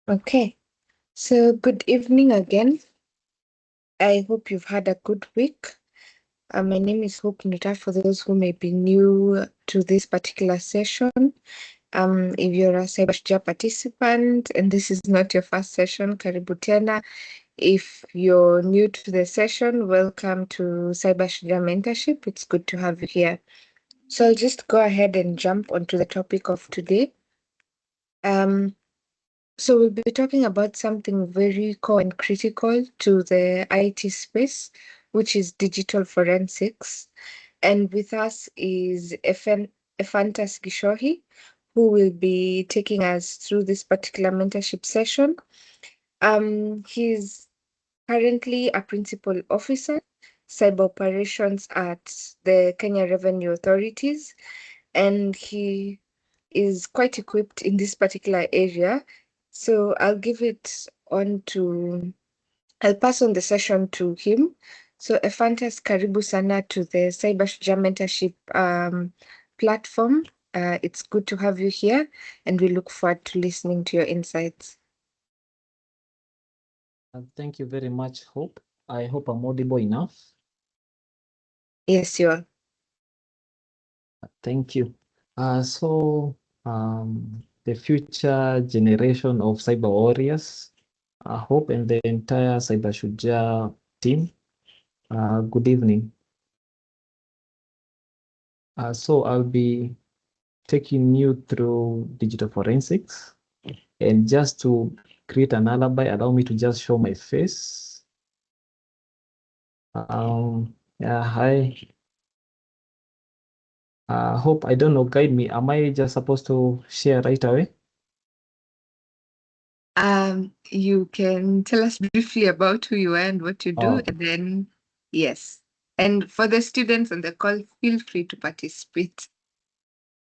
Okay, so good evening again. I hope you've had a good week. My name is Hope Nuta for those who may be new to this particular session. If you're a Cyber Shujaa participant and this is not your first session, karibu tena. If you're new to the session, welcome to Cyber Shujaa Mentorship. It's good to have you here. So I'll just go ahead and jump onto the topic of today. So we'll be talking about something very core and critical to the IT space, which is digital forensics. And with us is Ephantus Gichohi, who will be taking us through this particular mentorship session. He's currently a principal officer, cyber operations at the Kenya Revenue Authorities, and he is quite equipped in this particular area. So I'll pass on the session to him. So Ephantus, karibu sana to the Cyber Shujaa Mentorship platform. It's good to have you here, and we look forward to listening to your insights. Thank you very much, Hope. I hope I'm audible enough. Yes, you are. Thank you. The future generation of cyber warriors, Hope and the entire Cyber Shujaa team, good evening. So I'll be taking you through digital forensics, and just to create an alibi, allow me to just show my face. Yeah, hi. Hope, I don't know, guide me. Am I just supposed to share right away? You can tell us briefly about who you are and what you do, Okay. and then yes. And for the students on the call, feel free to participate.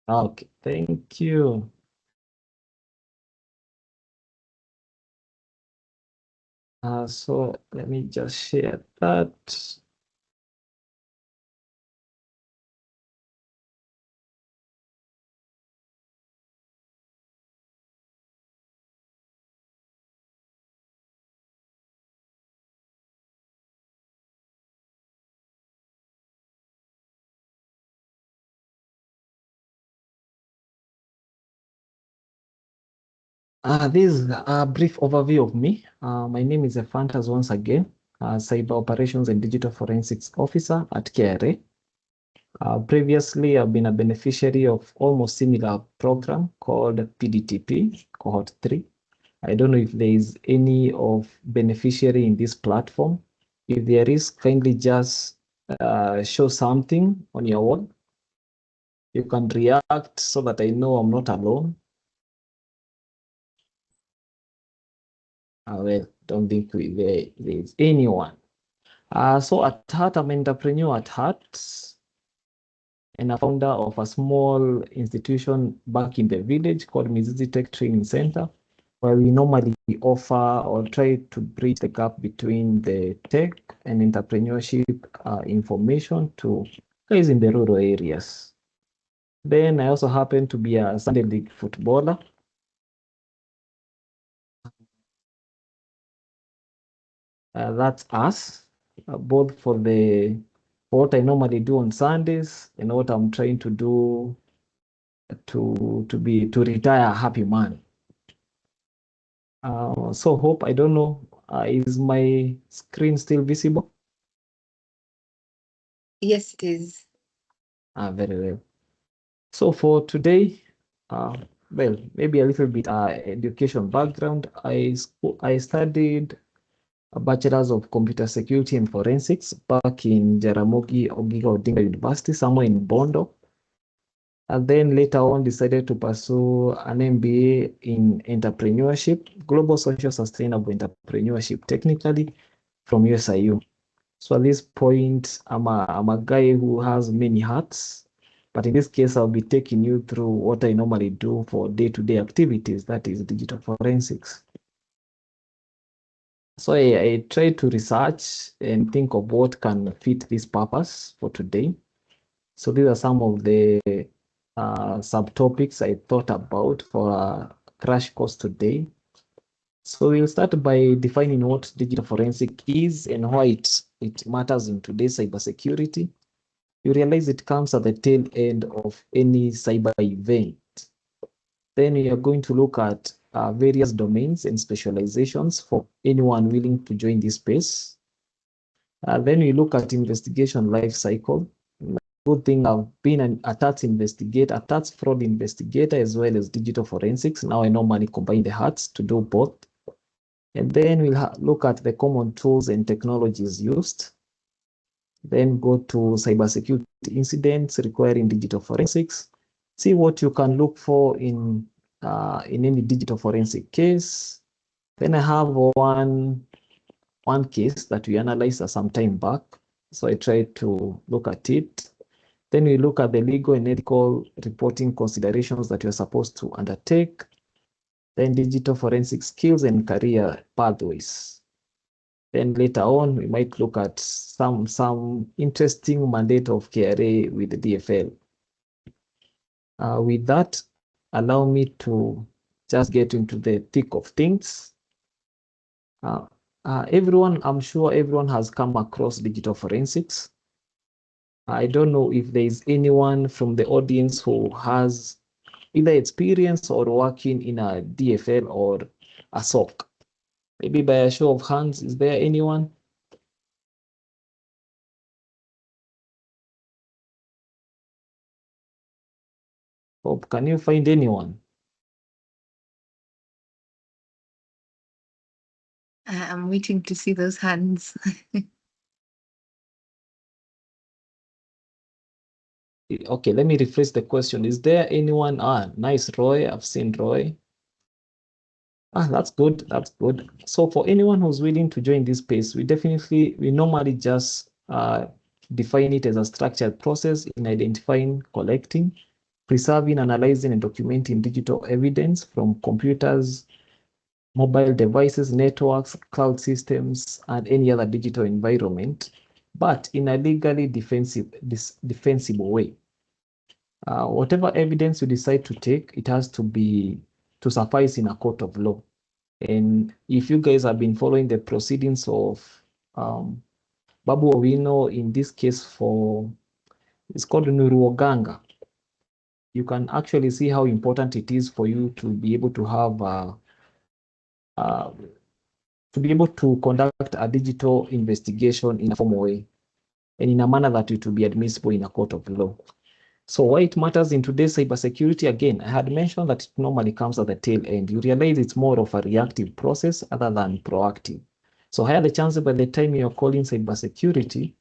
Okay, thank you. So let me just share that. This is a brief overview of me. My name is Ephantus once again, Cyber Operations and Digital Forensics Officer at KRA. Previously, I've been a beneficiary of almost similar program called PDTP, Cohort 3. I don't know if there is any of beneficiary in this platform. If there is, kindly just show something on your wall. You can react so that I know I'm not alone. Well, don't think there is anyone. So at heart, I'm an entrepreneur at heart and a founder of a small institution back in the village called Mizizi Tech Training Center, where we normally offer or try to bridge the gap between the tech and entrepreneurship information to guys in the rural areas. Then I also happen to be a Sunday League footballer. That's us, both for what I normally do on Sundays and what I'm trying to do to retire a happy man. So Hope, I don't know, is my screen still visible? Yes, it is. Very well. So for today, well, maybe a little bit education background. I studied a bachelor's of computer security and forensics back in Jaramogi Oginga Odinga University, somewhere in Bondo. And then later on decided to pursue an MBA in entrepreneurship, global social sustainable entrepreneurship, technically from USIU. So at this point, I'm a guy who has many hats, but in this case, I'll be taking you through what I normally do for day-to-day activities, that is digital forensics. So I try to research and think of what can fit this purpose for today. So these are some of the subtopics I thought about for a crash course today. So we'll start by defining what digital forensic is and why it matters in today's cybersecurity. You realize it comes at the tail end of any cyber event. Then we are going to look at various domains and specializations for anyone willing to join this space. Then we look at investigation life cycle. Good thing I've been a tax investigator, a tax fraud investigator, as well as digital forensics. Now I normally combine the hats to do both. And then we'll look at the common tools and technologies used. Then go to cybersecurity incidents requiring digital forensics. See what you can look for in any digital forensic case. Then I have one case that we analyzed some time back. So I tried to look at it. Then we look at the legal and ethical reporting considerations that you're supposed to undertake. Then digital forensic skills and career pathways. Then later on, we might look at some interesting mandate of KRA with the DFL. With that, allow me to just get into the thick of things. I'm sure everyone has come across digital forensics. I don't know if there is anyone from the audience who has either experience or working in a DFL or a SOC. Maybe by a show of hands, is there anyone? Hope, can you find anyone? I'm waiting to see those hands. Okay, let me rephrase the question. Is there anyone? Nice, Roy. I've seen Roy. That's good. That's good. So for anyone who's willing to join this space, we normally just define it as a structured process in identifying, collecting, preserving, analyzing, and documenting digital evidence from computers, mobile devices, networks, cloud systems, and any other digital environment, but in a legally defensible way. Whatever evidence you decide to take, it has to suffice in a court of law. And if you guys have been following the proceedings of Babu Owino, in this case it's called Nuruoganga, you can actually see how important it is for you to be able to have to be able to conduct a digital investigation in a formal way and in a manner that it will be admissible in a court of law. So why it matters in today's cybersecurity, again, I had mentioned that it normally comes at the tail end. You realize it's more of a reactive process other than proactive. So higher the chances by the time you're calling cybersecurity,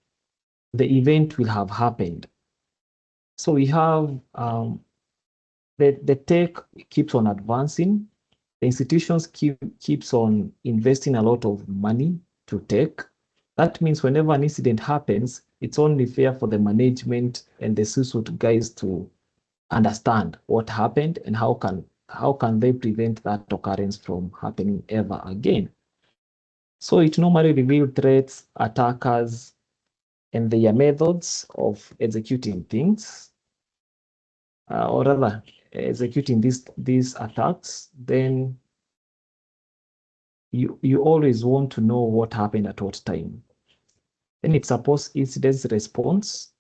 the event will have happened. So we have the tech keeps on advancing. The institutions keeps on investing a lot of money to tech. That means whenever an incident happens, it's only fair for the management and the C-suite guys to understand what happened and how can they prevent that occurrence from happening ever again. So it normally reveals threats, attackers, and their methods of executing things, or rather executing these attacks. Then you always want to know what happened at what time. Then it supports incident response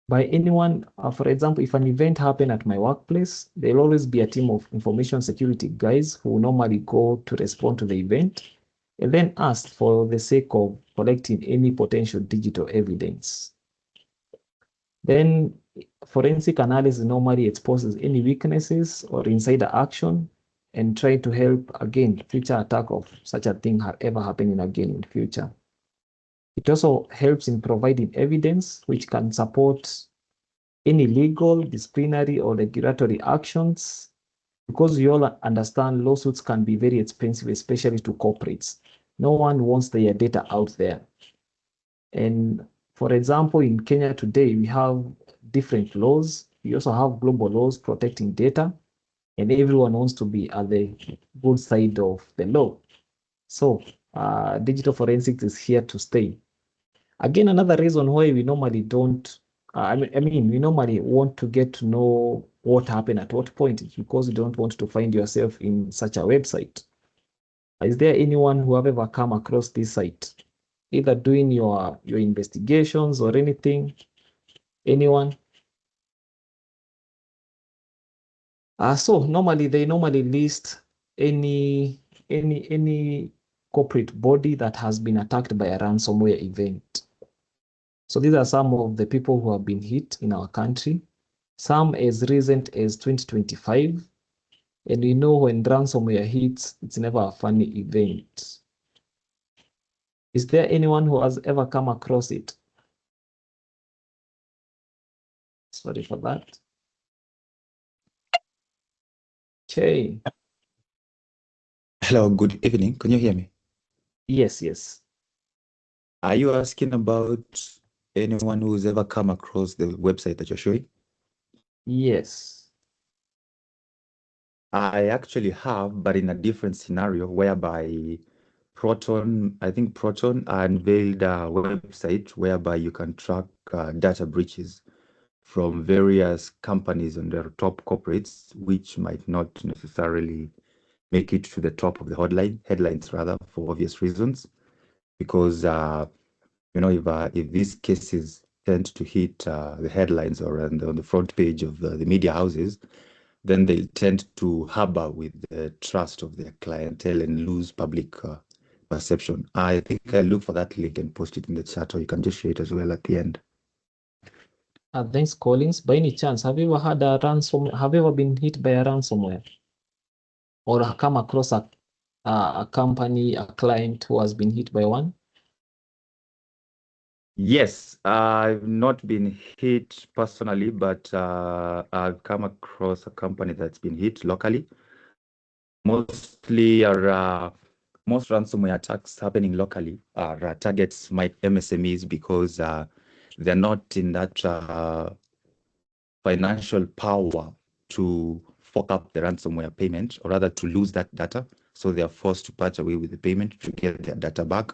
by anyone. For example, if an event happened at my workplace, there'll always be a team of information security guys who normally go to respond to the event and then ask for the sake of collecting any potential digital evidence. Then forensic analysis normally exposes any weaknesses or insider action and try to help again future attack of such a thing ever happening again in future. It also helps in providing evidence which can support any legal, disciplinary, or regulatory actions, because you all understand lawsuits can be very expensive, especially to corporates. No one wants their data out there. And for example, in Kenya today, we have different laws. We also have global laws protecting data, and everyone wants to be at the good side of the law. So digital forensics is here to stay. Again, another reason why we normally don't, we normally want to get to know what happened at what point is because you don't want to find yourself in such a website. Is there anyone who have ever come across this site, either doing your investigations or anything? Anyone? So normally they list any corporate body that has been attacked by a ransomware event. So these are some of the people who have been hit in our country, some as recent as 2025. And we know when ransomware hits, it's never a funny event. Is there anyone who has ever come across it? Sorry for that. Okay. Hello, good evening. Can you hear me? Yes, yes. Are you asking about anyone who's ever come across the website that you're showing? Yes. I actually have, but in a different scenario whereby I think Proton unveiled a website whereby you can track data breaches from various companies and their top corporates, which might not necessarily make it to the top of the headlines rather, for obvious reasons, because if these cases tend to hit the headlines or on the front page of the media houses, then they'll tend to harbor with the trust of their clientele and lose public perception. I think I'll look for that link and post it in the chat, or you can just share it as well at the end. Thanks, Collins. By any chance, have you ever had a have you ever been hit by a ransomware? Or come across a company, a client who has been hit by one? Yes, I've not been hit personally, but I've come across a company that's been hit locally. Mostly most ransomware attacks happening locally are targets my MSMEs because they're not in that financial power to fork up the ransomware payment, or rather to lose that data. So they are forced to part away with the payment to get their data back,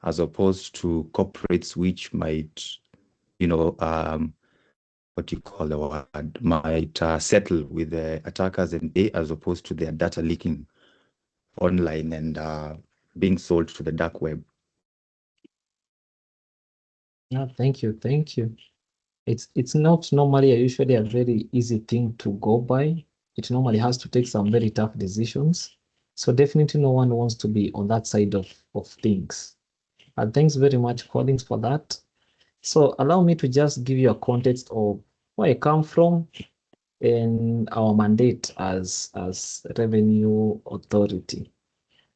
as opposed to corporates which might, what you call the word, might settle with the attackers and pay, as opposed to their data leaking online and being sold to the dark web. Thank you, thank you. It's not normally usually a very easy thing to go by. It normally has to take some very tough decisions. So definitely no one wants to be on that side of things. Thanks very much, Collins, for that. So allow me to just give you a context of where I come from and our mandate as revenue authority.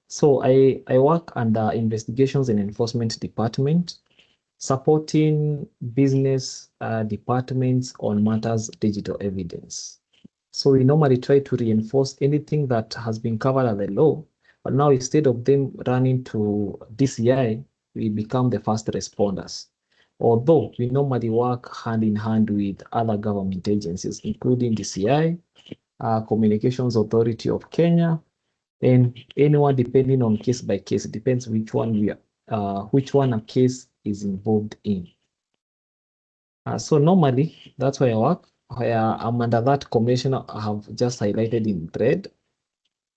So I work under investigations and enforcement department, supporting business departments on matters digital evidence. So we normally try to reinforce anything that has been covered under the law, but now instead of them running to DCI, we become the first responders. Although we normally work hand in hand with other government agencies, including DCI, Communications Authority of Kenya, and anyone depending on case by case. It depends which one a case is involved in. So normally that's where I work. I'm under that commission I have just highlighted in red,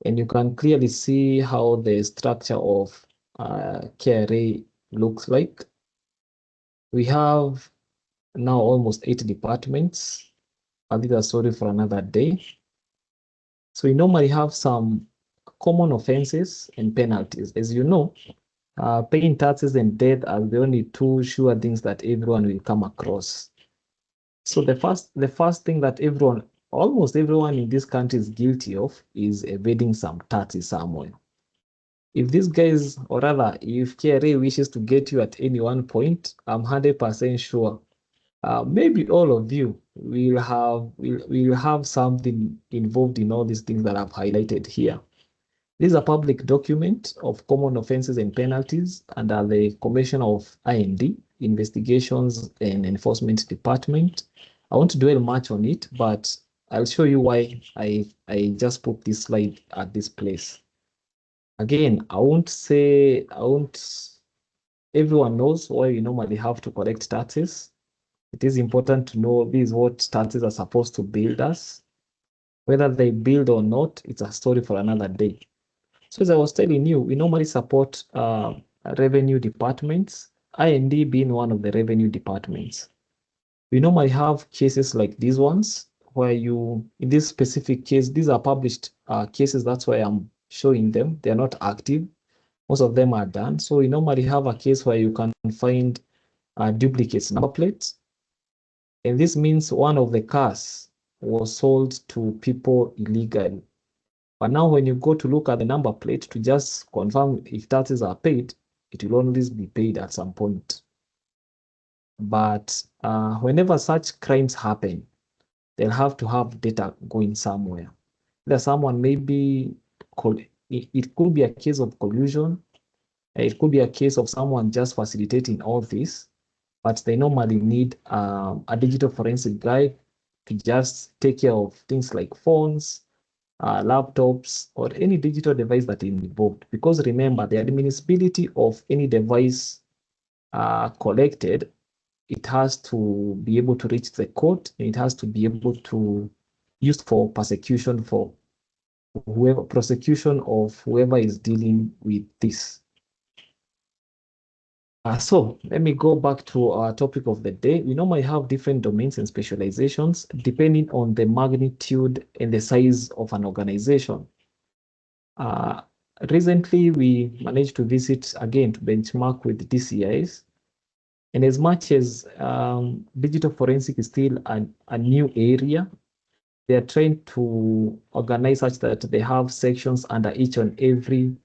and you can clearly see how the structure of KRA looks like. We have now almost 8 departments. I'll leave that story for another day. So we normally have some common offenses and penalties. As you know, paying taxes and debt are the only two sure things that everyone will come across. So the first thing that almost everyone in this country is guilty of is evading some taxes somewhere. If these guys, or rather, if KRA wishes to get you at any one point, I'm 100% sure maybe all of you will have something involved in all these things that I've highlighted here. This is a public document of common offenses and penalties under the Commission of IND, Investigations and Enforcement Department. I won't dwell much on it, but I'll show you why I just put this slide at this place. Again, everyone knows why we normally have to collect taxes. It is important to know this is what taxes are supposed to build us. Whether they build or not, it's a story for another day. So as I was telling you, we normally support revenue departments, I&D being one of the revenue departments. We normally have cases like these ones where in this specific case, these are published cases. That's why I'm showing them. They're not active. Most of them are done. So we normally have a case where you can find duplicates number plates. And this means one of the cars was sold to people illegally. But now when you go to look at the number plate to just confirm if taxes are paid, it will always be paid at some point. But whenever such crimes happen, they'll have to have data going somewhere. Either someone maybe, it could be a case of collusion. It could be a case of someone just facilitating all this, but they normally need a digital forensic guy to just take care of things like phones, laptops, or any digital device that is involved. Because remember, the admissibility of any device collected, it has to be able to reach the court, and it has to be able to used for prosecution of whoever is dealing with this. So let me go back to our topic of the day. We normally have different domains and specializations depending on the magnitude and the size of an organization. Recently, we managed to visit again to benchmark with DCIs. And as much as digital forensic is still a new area, they are trying to organize such that they have sections under each and every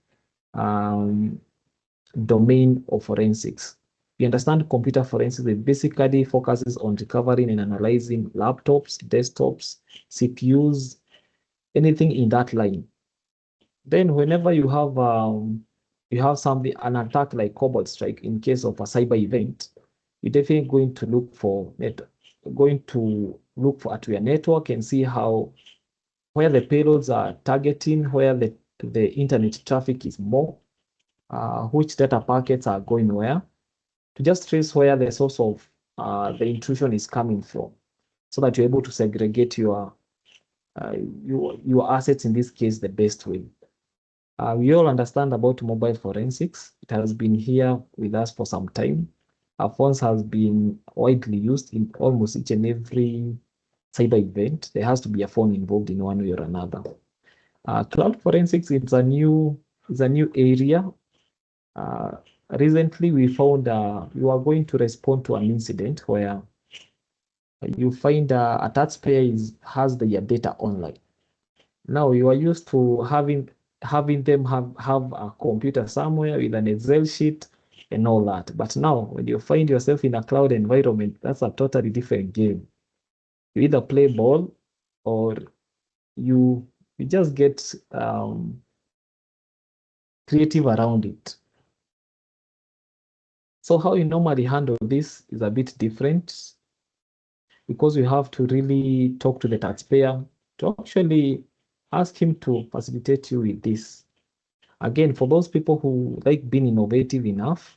domain of forensics. We understand computer forensics, it basically focuses on recovering and analyzing laptops, desktops, CPUs, anything in that line. Then whenever you have an attack like Cobalt Strike in case of a cyber event, you're definitely going to look for at your network and see where the payloads are targeting, where the internet traffic is more, which data packets are going where, to just trace where the source of the intrusion is coming from, so that you're able to segregate your assets, in this case, the best way. We all understand about mobile forensics. It has been here with us for some time. Our phones has been widely used in almost each and every cyber event. There has to be a phone involved in one way or another. Cloud forensics is a new area. Recently, we found you are going to respond to an incident where you find a taxpayer has their data online. Now you are used to having them have a computer somewhere with an Excel sheet and all that. But now when you find yourself in a cloud environment, that's a totally different game. You either play ball or you just get creative around it. So how you normally handle this is a bit different, because you have to really talk to the taxpayer to actually ask him to facilitate you with this. Again, for those people who like being innovative enough,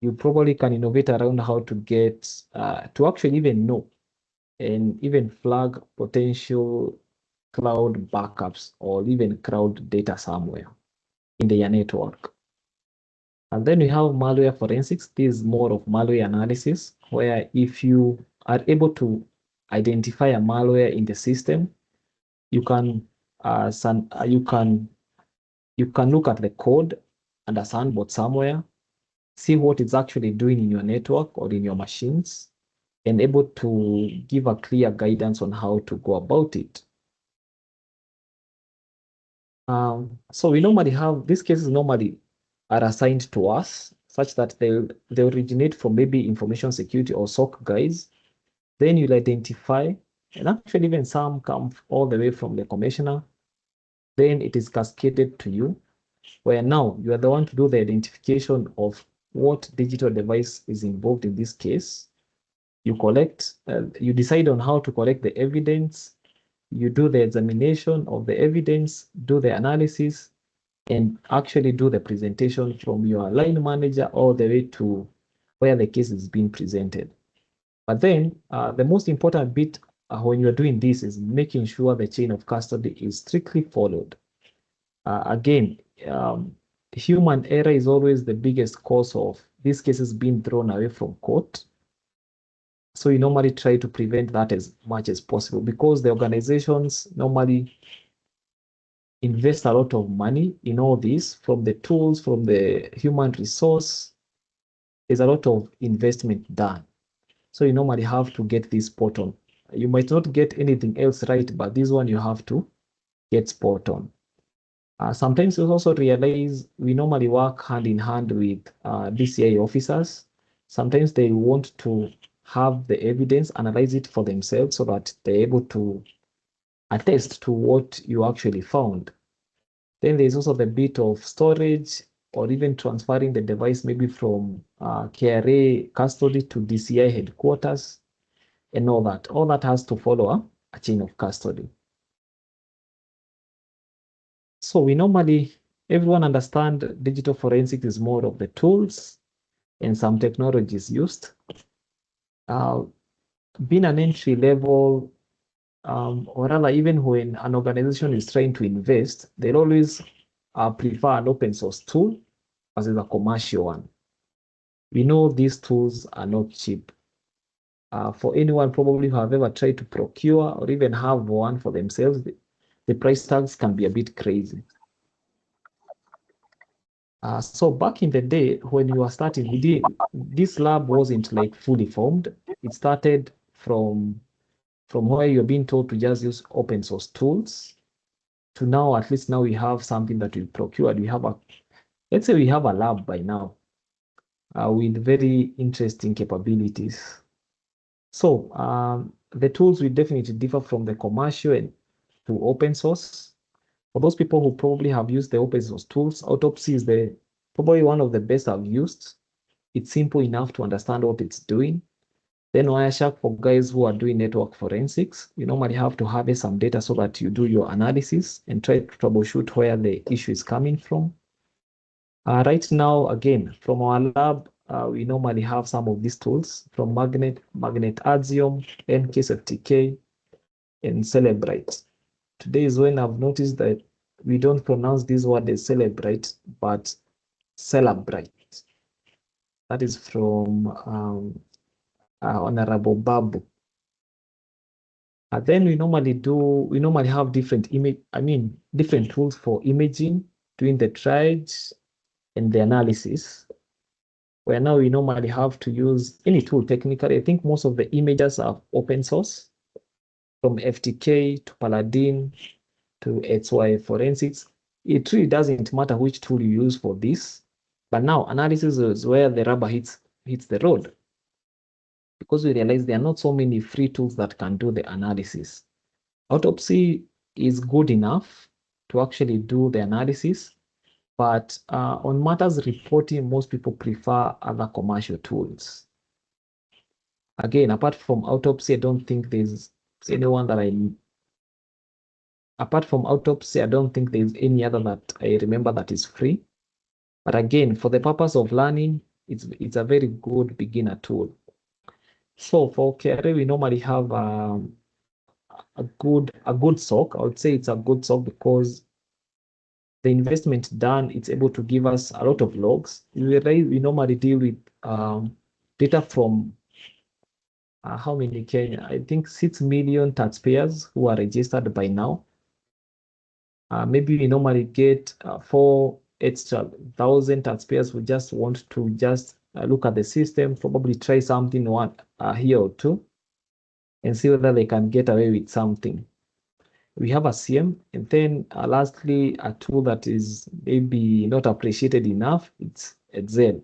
you probably can innovate around how to get to actually even know and even flag potential cloud backups or even cloud data somewhere in their network. And then we have malware forensics. This is more of malware analysis, where if you are able to identify a malware in the system, you can look at the code and a sandbox somewhere, see what it's actually doing in your network or in your machines, and able to give a clear guidance on how to go about it. So we normally have these cases normally are assigned to us, such that they originate from maybe information security or SOC guys. Then you'll identify, and actually even some come all the way from the commissioner. Then it is cascaded to you, where now you are the one to do the identification of what digital device is involved in this case. You decide on how to collect the evidence, you do the examination of the evidence, do the analysis, and actually do the presentation from your line manager all the way to where the case is being presented. But then the most important bit when you're doing this is making sure the chain of custody is strictly followed. Again, human error is always the biggest cause of these cases being thrown away from court. So we normally try to prevent that as much as possible, because the organizations normally invest a lot of money in all this, from the tools, from the human resource. There's a lot of investment done. So you normally have to get this spot on. You might not get anything else right, but this one you have to get spot on. Sometimes we also realize we normally work hand in hand with DCI officers. Sometimes they want to have the evidence, analyze it for themselves so that they're able to attest to what you actually found. Then there's also the bit of storage or even transferring the device maybe from KRA custody to DCI headquarters and all that. All that has to follow a chain of custody. So we normally, everyone understand digital forensics is more of the tools and some technologies used. Being an entry level, or rather even when an organization is trying to invest, they'll always prefer an open source tool as a commercial one. We know these tools are not cheap. For anyone probably who have ever tried to procure or even have one for themselves, the price tags can be a bit crazy. So back in the day when you were starting, this lab wasn't like fully formed. It started from where you're being told to just use open source tools to now, at least now we have something that we procured. Let's say we have a lab by now with very interesting capabilities. So the tools will definitely differ from the commercial and to open source. For those people who probably have used the open source tools, Autopsy is probably one of the best I've used. It's simple enough to understand what it's doing. Then Wireshark, for guys who are doing network forensics, you normally have to harvest some data so that you do your analysis and try to troubleshoot where the issue is coming from. Right now, again, from our lab, we normally have some of these tools from Magnet Axiom, NKSFTK, and Celebrite. Today is when I've noticed that we don't pronounce this word as Celebrite, but Celebrite. That is from Honorable Babu. Then we normally have different tools for imaging, doing the triage and the analysis. Where now we normally have to use any tool technically. I think most of the images are open source, from FTK to Paladin to XY Forensics. It really doesn't matter which tool you use for this. But now analysis is where the rubber hits the road, because we realize there are not so many free tools that can do the analysis. Autopsy is good enough to actually do the analysis, but on matters reporting, most people prefer other commercial tools. Again, apart from Autopsy, I don't think there's anyone that apart from Autopsy, I don't think there's any other that I remember that is free. But again, for the purpose of learning, it's a very good beginner tool. So for KRA, we normally have a good SOC. I would say it's a good SOC because the investment done, it's able to give us a lot of logs. We normally deal with data from how many Kenya? I think 6 million taxpayers who are registered by now. Maybe we normally get 4,000 taxpayers who just want to look at the system, probably try something one here or two, and see whether they can get away with something. We have a CM, and then lastly, a tool that is maybe not appreciated enough, it's Excel.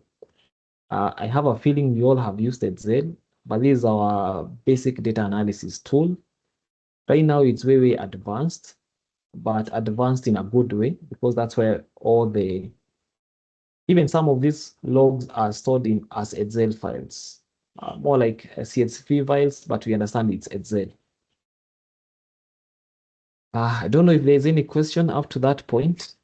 I have a feeling we all have used Excel, but this is our basic data analysis tool. Right now, it's very advanced, but advanced in a good way, because that's where even some of these logs are stored as Excel files, more like CSV files, but we understand it's Excel. I don't know if there's any question up to that point.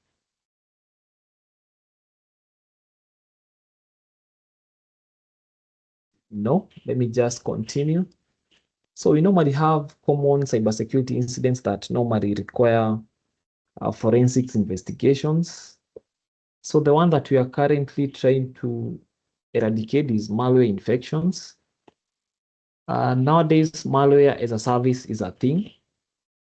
No, let me just continue. So we normally have common cybersecurity incidents that normally require forensics investigations. So the one that we are currently trying to eradicate is malware infections. Nowadays, malware as a service is a thing.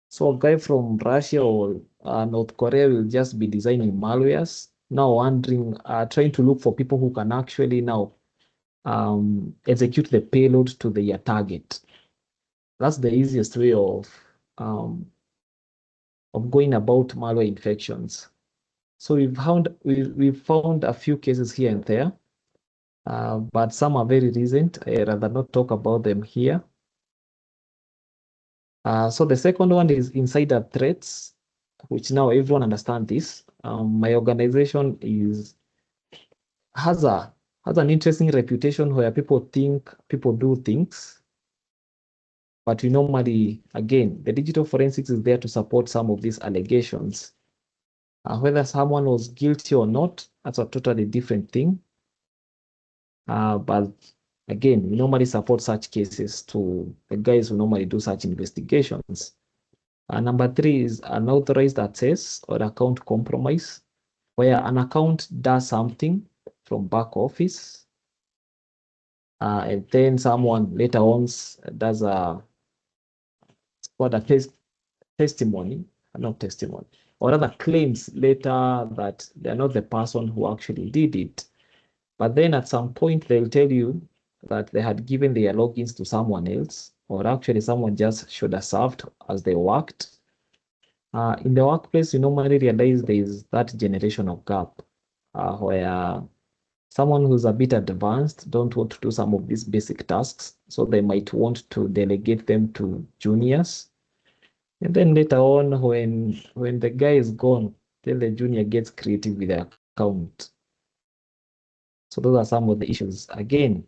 So a guy from Russia or North Korea will just be designing malwares, now wondering, trying to look for people who can actually now execute the payload to their target. That's the easiest way of going about malware infections. So we've found a few cases here and there, but some are very recent. I'd rather not talk about them here. So the second one is insider threats, which now everyone understands this. My organization has an interesting reputation where people think people do things, but we normally, again, the digital forensics is there to support some of these allegations. Whether someone was guilty or not, that's a totally different thing. But again, we normally support such cases to the guys who normally do such investigations. Number 3 is unauthorized access or account compromise, where an account does something from back office, and then someone later on does testimony, not testimony, or rather claims later that they're not the person who actually did it. But then at some point, they'll tell you that they had given their logins to someone else, or actually someone just should have served as they worked. In the workplace, you normally realize there is that generational gap where someone who's a bit advanced don't want to do some of these basic tasks, so they might want to delegate them to juniors. And then later on, when the guy is gone, then the junior gets creative with the account. So those are some of the issues. Again,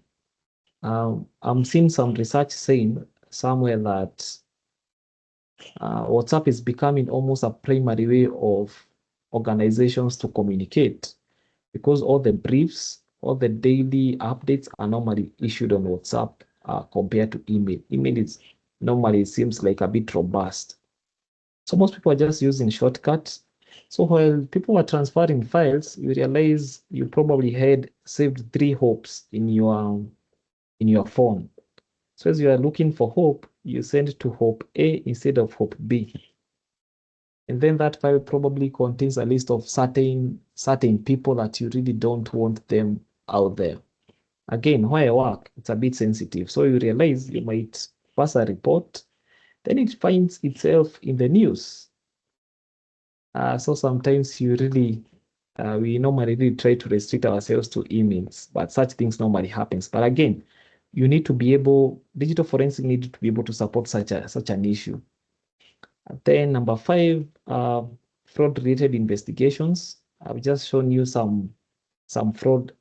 I'm seeing some research saying somewhere that WhatsApp is becoming almost a primary way of organizations to communicate, because all the briefs, all the daily updates are normally issued on WhatsApp compared to email. Email is normally seems like a bit robust. So most people are just using shortcuts. So while people are transferring files, you realize you probably had saved 3 hopes in your phone. So as you are looking for hope, you send to hope A instead of hope B. And then that file probably contains a list of certain people that you really don't want them out there. Again, where I work, it's a bit sensitive. So you realize you might pass a report, then it finds itself in the news. So sometimes we normally really try to restrict ourselves to emails, but such things normally happens. But again, digital forensic need to be able to support such an issue. And then number 5, fraud-related investigations. I've just shown you some fraud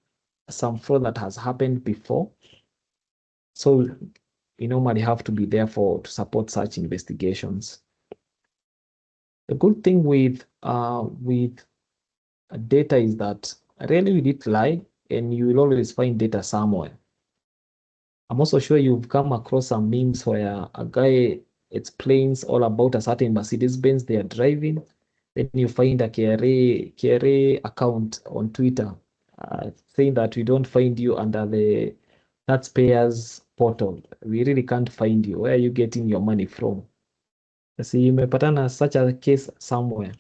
that has happened before. So we normally have to be there to support such investigations. The good thing with data is that rarely will it lie, and you will always find data somewhere. I'm also sure you've come across some memes where a guy explains all about a certain Mercedes-Benz they are driving. Then you find a KRA account on Twitter saying that we don't find you under the taxpayers portal. We really can't find you. Where are you getting your money from? See, you may patana such a case somewhere.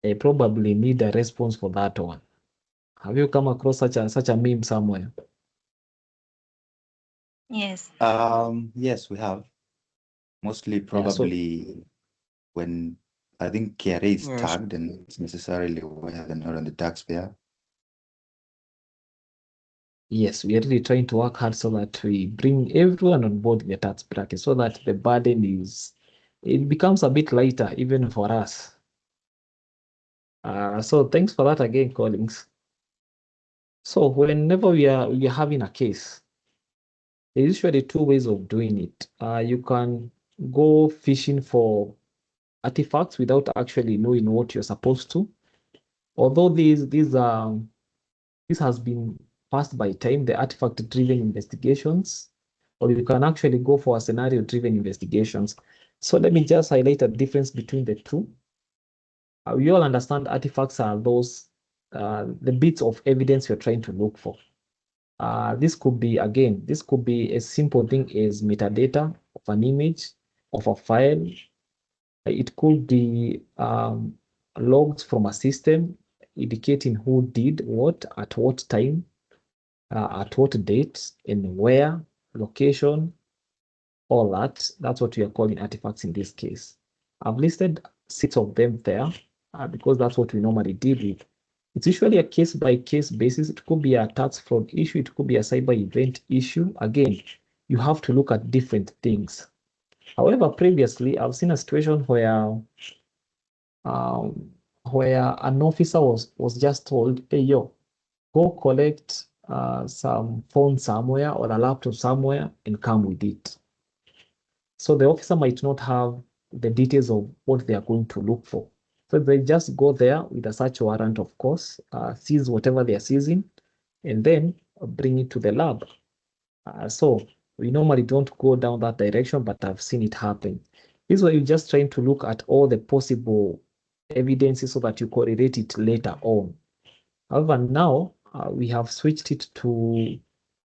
I probably need a response for that one. Have you come across such a meme somewhere? Yes. Yes, we have. Mostly Yeah, probably when I think KRA is Yes. tagged and it's necessarily where they're not on the taxpayer. yes, we are really trying to work hard so that we bring everyone on board in the tax bracket so that the burden it becomes a bit lighter even for us. So thanks for that again, Collins. So whenever we are having a case, there's usually 2 ways of doing it. You can go fishing for artifacts without actually knowing what you're supposed to. Although this has been passed by time, the artifact-driven investigations, or you can actually go for a scenario-driven investigations. So let me just highlight a difference between the two. We all understand artifacts are those the bits of evidence you're trying to look for. This could be a simple thing as metadata of an image, of a file. It could be logs from a system indicating who did what, at what time, at what date, and where, location, all that. That's what we are calling artifacts in this case. I've listed 6 of them there because that's what we normally deal with. It's usually a case-by-case basis. It could be a tax fraud issue. It could be a cyber event issue. Again, you have to look at different things. However, previously, I've seen a situation where an officer was just told, hey, yo, go collect some phone somewhere or a laptop somewhere and come with it. So the officer might not have the details of what they are going to look for. So they just go there with a search warrant, of course, seize whatever they are seizing, and then bring it to the lab. So we normally don't go down that direction, but I've seen it happen. This is why you're just trying to look at all the possible evidences so that you correlate it later on. However, now we have switched it to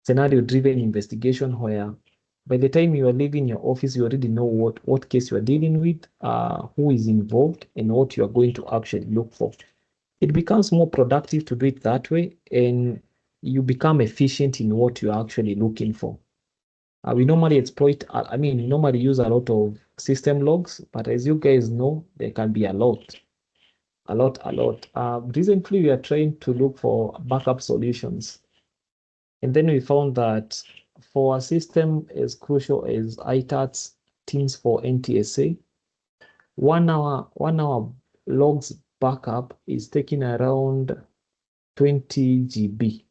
scenario-driven investigation where by the time you are leaving your office, you already know what case you are dealing with, who is involved, and what you are going to actually look for. It becomes more productive to do it that way, and you become efficient in what you are actually looking for. We normally we normally use a lot of system logs, but as you guys know, there can be a lot. Recently, we are trying to look for backup solutions. And then we found that for a system as crucial as ITATS, Teams for NTSA, 1 hour logs backup is taking around 20 GB.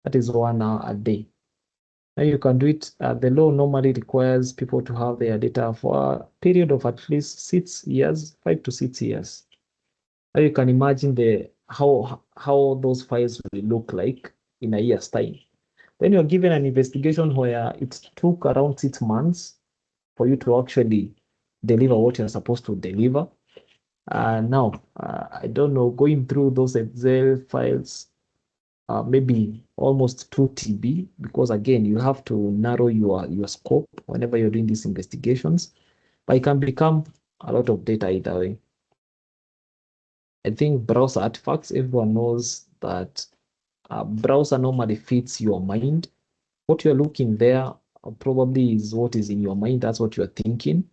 That is 1 hour a day. Now you can do it. The law normally requires people to have their data for a period of at least 6 years, 5 to 6 years. Now you can imagine how those files will look like in a year's time. Then you're given an investigation where it took around 6 months for you to actually deliver what you're supposed to deliver. Now, I don't know, going through those Excel files, maybe almost 2 TB, because again, you have to narrow your scope whenever you're doing these investigations, but it can become a lot of data either way. I think browser artifacts, everyone knows that browser normally fits your mind. What you're looking there probably is what is in your mind. That's what you're thinking.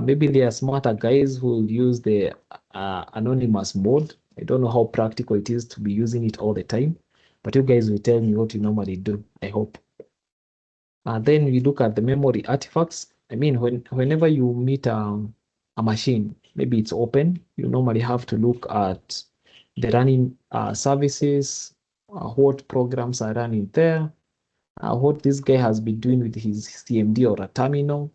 Maybe there are smarter guys who will use the anonymous mode. I don't know how practical it is to be using it all the time, but you guys will tell me what you normally do, I hope. Then we look at the memory artifacts. I mean, whenever you meet a machine, maybe it's open, you normally have to look at the running services, what programs are running there, what this guy has been doing with his CMD or a terminal.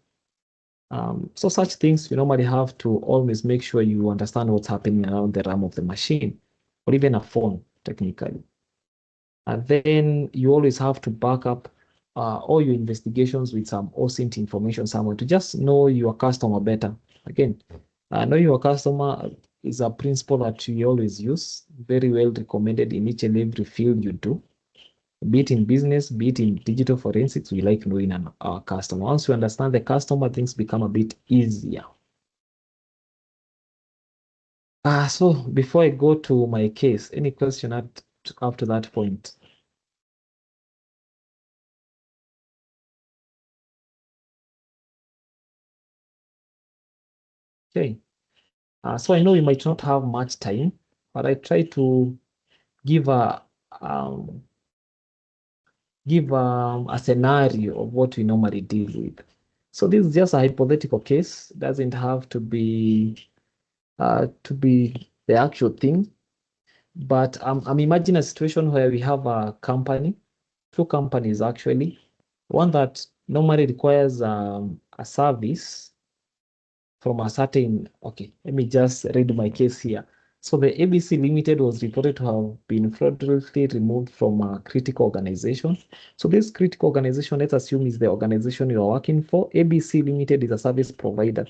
So such things, you normally have to always make sure you understand what's happening around the RAM of the machine, or even a phone, technically. And then you always have to back up all your investigations with some OSINT information somewhere to just know your customer better. Again, know your customer is a principle that we always use, very well recommended in each and every field you do. Be it in business, be it in digital forensics, we like knowing our customer. Once you understand the customer, things become a bit easier. So before I go to my case, any question up to that point? Okay. So I know we might not have much time, but I try to give a scenario of what we normally deal with. So this is just a hypothetical case. Doesn't have to be the actual thing. But I'm imagining a situation where we have a company, 2 companies actually, one that normally requires a service from a certain, okay, let me just read my case here. So the ABC Limited was reported to have been fraudulently removed from a critical organization. So this critical organization, let's assume, is the organization you are working for. ABC Limited is a service provider.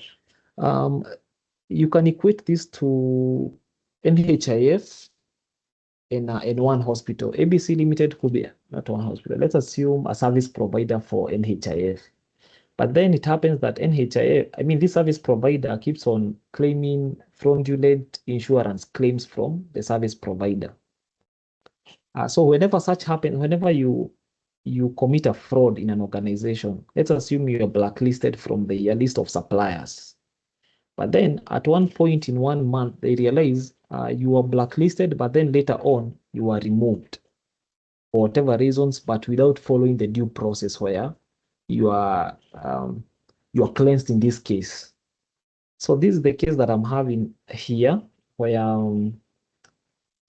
You can equate this to NHIF in one hospital. ABC Limited could be not one hospital. Let's assume a service provider for NHIF. But then it happens that NHIF, I mean, this service provider keeps on claiming fraudulent insurance claims from the service provider. So whenever such happens, whenever you commit a fraud in an organization, let's assume you're blacklisted from the list of suppliers. But then at one point in 1 month, they realize you are blacklisted, but then later on, you are removed for whatever reasons, but without following the due process where you are cleansed in this case. So this is the case that I'm having here, where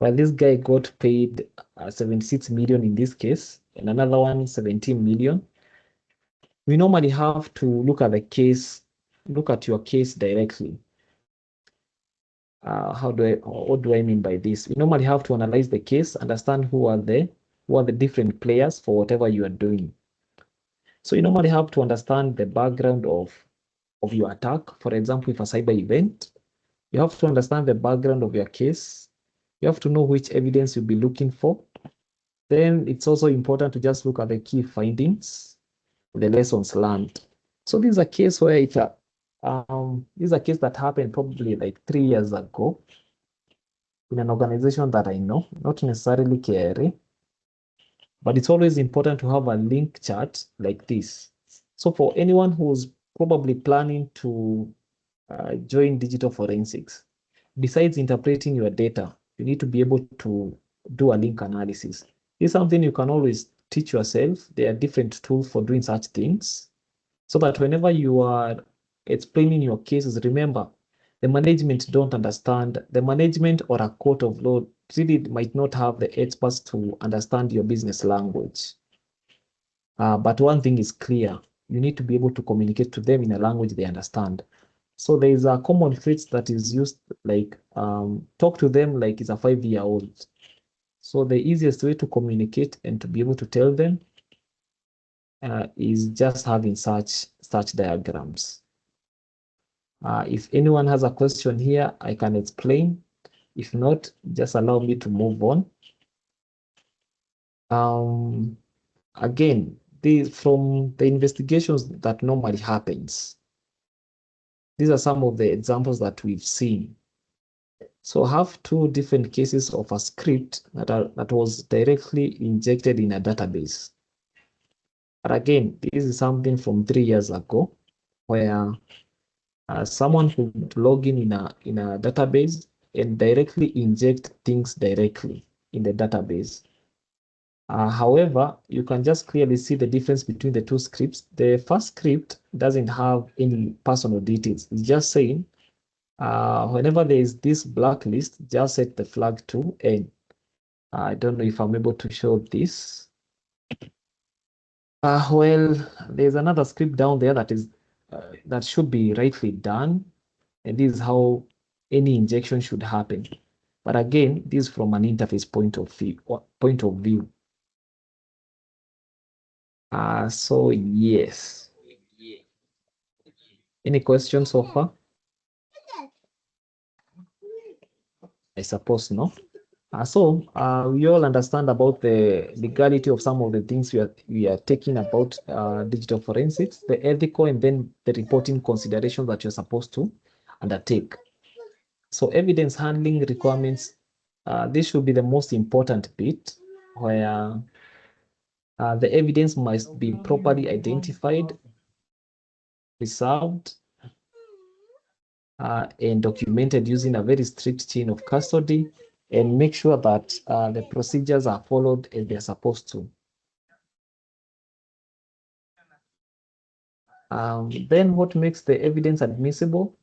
this guy got paid 76 million in this case, and another one 17 million. We normally have to look at the case, look at your case directly. What do I mean by this? We normally have to analyze the case, understand who are the different players for whatever you are doing. So you normally have to understand the background of your attack. For example, if a cyber event, you have to understand the background of your case. You have to know which evidence you'll be looking for. Then it's also important to just look at the key findings, the lessons learned. So this is a case where this is a case that happened probably like 3 years ago in an organization that I know, not necessarily KRA, but it's always important to have a link chart like this. So for anyone who's probably planning to join digital forensics, besides interpreting your data, you need to be able to do a link analysis. This is something you can always teach yourself. There are different tools for doing such things, so that whenever you are explaining your cases, remember, the management don't understand. The management or a court of law really might not have the experts to understand your business language. But one thing is clear, you need to be able to communicate to them in a language they understand. So there is a common phrase that is used like, talk to them like it's a 5-year-old. So the easiest way to communicate and to be able to tell them is just having such diagrams. If anyone has a question here, I can explain. If not, just allow me to move on. Again, from the investigations that normally happens, these are some of the examples that we've seen. So I have 2 different cases of a script that was directly injected in a database. But again, this is something from 3 years ago, where someone could log in a database and directly inject things directly in the database. However, you can just clearly see the difference between the 2 scripts. The first script doesn't have any personal details. It's just saying, whenever there is this blacklist, just set the flag to N. I don't know if I'm able to show this. Well, there's another script down there that should be rightly done, and this is how any injection should happen. But again, this is from an interface point of view. So yes. Any questions so far? I suppose no. So we all understand about the legality of some of the things we are taking about digital forensics, the ethical, and then the reporting considerations that you're supposed to undertake. So evidence handling requirements, this should be the most important bit, where the evidence must be properly identified, preserved, and documented using a very strict chain of custody, and make sure that the procedures are followed as they're supposed to. Then what makes the evidence admissible?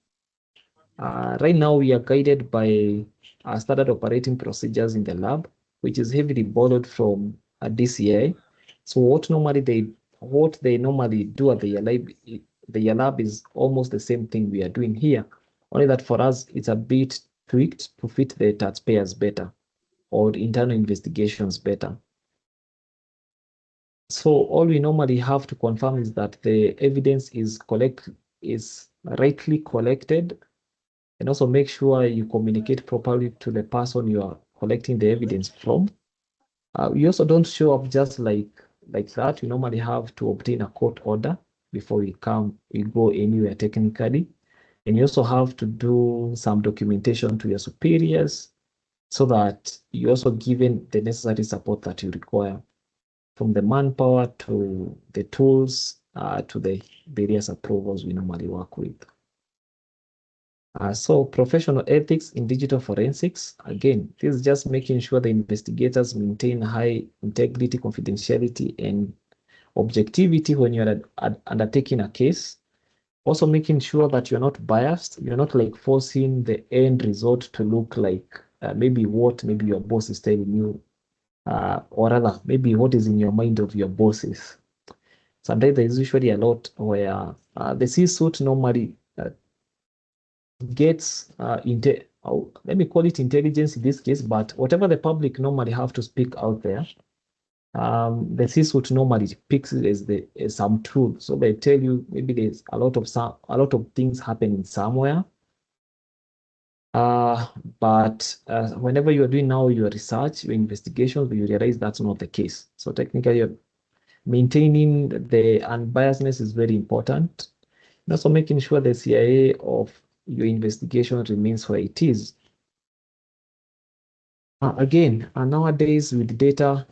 Right now, we are guided by standard operating procedures in the lab, which is heavily borrowed from a DCI. So what they normally do at the lab is almost the same thing we are doing here, only that for us, it's a bit tweaked to fit the taxpayers better, or the internal investigations better. So all we normally have to confirm is that the evidence is rightly collected and also make sure you communicate properly to the person you are collecting the evidence from. You also don't show up just like that. You normally have to obtain a court order before you go anywhere technically. And you also have to do some documentation to your superiors so that you're also given the necessary support that you require, from the manpower to the tools to the various approvals we normally work with. So professional ethics in digital forensics, again, this is just making sure the investigators maintain high integrity, confidentiality, and objectivity when you're undertaking a case. Also making sure that you're not biased, you're not like forcing the end result to look like maybe your boss is telling you, or rather maybe what is in your mind of your bosses. Sometimes there's usually a lot where the C-suite normally gets let me call it intelligence in this case, but whatever the public normally have to speak out there, the C-suite normally picks it as some truth. So they tell you maybe there's a lot of things happening somewhere. But whenever you're doing now your research, your investigations, you realize that's not the case. So technically, you're maintaining the unbiasedness is very important. And also making sure the CIA of your investigation remains where it is. Again, nowadays with Data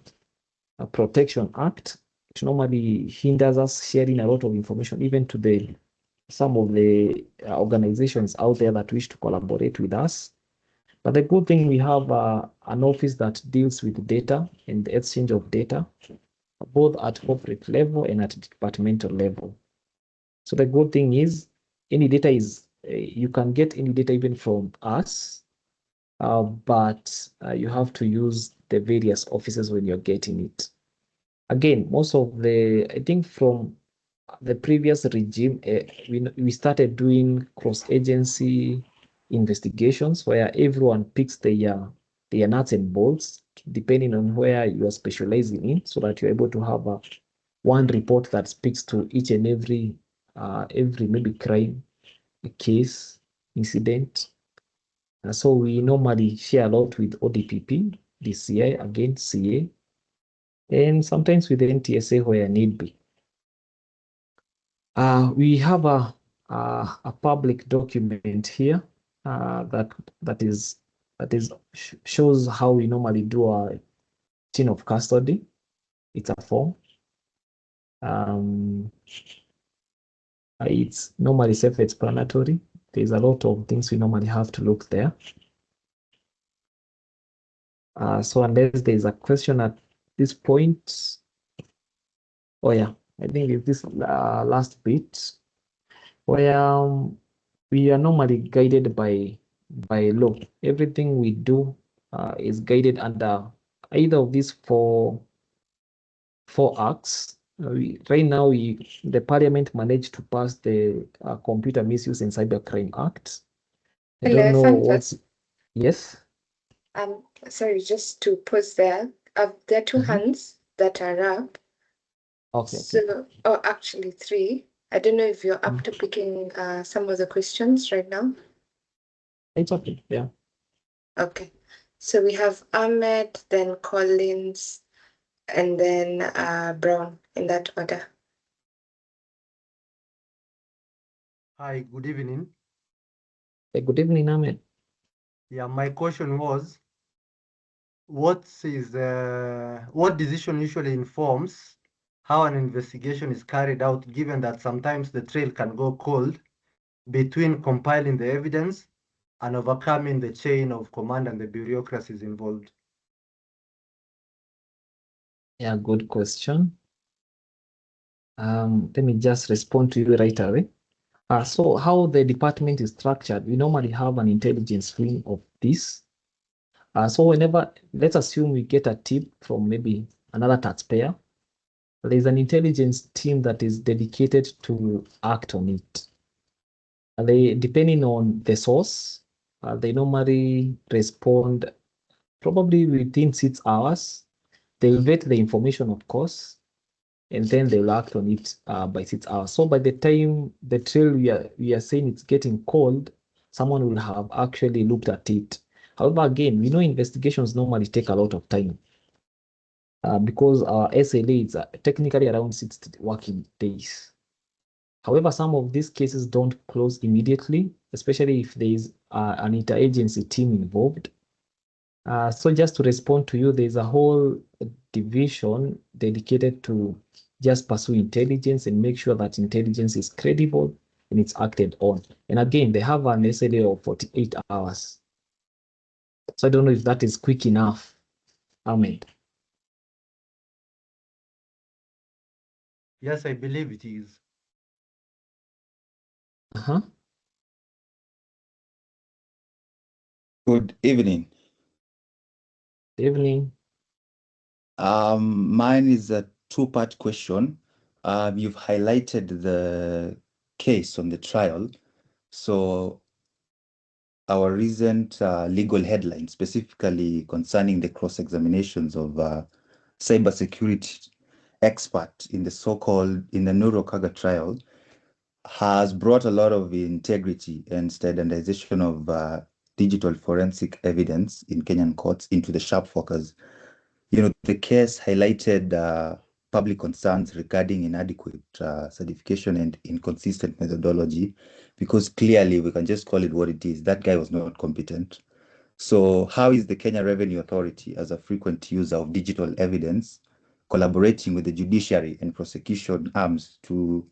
Protection Act, it normally hinders us sharing a lot of information, even to some of the organizations out there that wish to collaborate with us. But the good thing, we have an office that deals with data and the exchange of data, both at corporate level and at departmental level. So the good thing is, any data is, you can get any data even from us, but you have to use the various offices when you're getting it. Again, I think from the previous regime, we started doing cross-agency investigations where everyone picks their nuts and bolts depending on where you are specializing in, so that you're able to have one report that speaks to each and every maybe crime, case, incident. So we normally share a lot with ODPP, DCI, again, CA, and sometimes with the NTSA where need be. We have a public document here that shows how we normally do our chain of custody. It's a form. It's normally self-explanatory. There's a lot of things we normally have to look there. So unless there's a question at this point, oh yeah, I think it's this last bit where we are normally guided by law. Everything we do is guided under either of these four acts. Right now, the Parliament managed to pass the Computer Misuse and Cybercrime Act. I Hello, don't know Ephantus. Yes. Sorry, just to pause there. There are two hands that are up. Okay. So, oh, actually three. I don't know if you're up to picking some of the questions right now. It's okay. Yeah. Okay. So we have Ahmed, then Collins, and then Brown, in that order. Hi, good evening. Hey, good evening, Ahmed. Yeah, my question was, what decision usually informs how an investigation is carried out, given that sometimes the trail can go cold between compiling the evidence and overcoming the chain of command and the bureaucracies involved? Yeah, good question. Let me just respond to you right away. So how the department is structured, we normally have an intelligence wing of this. So whenever, let's assume we get a tip from maybe another taxpayer, there's an intelligence team that is dedicated to act on it. They, depending on the source, they normally respond probably within 6 hours. They'll vet the information, of course, and then they'll act on it by 6 hours. So by the time the trail we are saying it's getting cold, someone will have actually looked at it. However, again, we know investigations normally take a lot of time because our SLA is technically around 60 working days. However, some of these cases don't close immediately, especially if there is an interagency team involved. So just to respond to you, there's a whole division dedicated to just pursue intelligence and make sure that intelligence is credible and it's acted on. And again, they have an SLA of 48 hours. So I don't know if that is quick enough, Ahmed. Yes, I believe it is. Uh-huh. Good evening. Evening. Mine is a two-part question. You've highlighted the case on the trial. So our recent legal headlines, specifically concerning the cross-examinations of cybersecurity expert in the Nuro Kaga trial, has brought a lot of integrity and standardization of digital forensic evidence in Kenyan courts into the sharp focus. The case highlighted public concerns regarding inadequate certification and inconsistent methodology, because clearly we can just call it what it is. That guy was not competent. So how is the Kenya Revenue Authority, as a frequent user of digital evidence, collaborating with the judiciary and prosecution arms to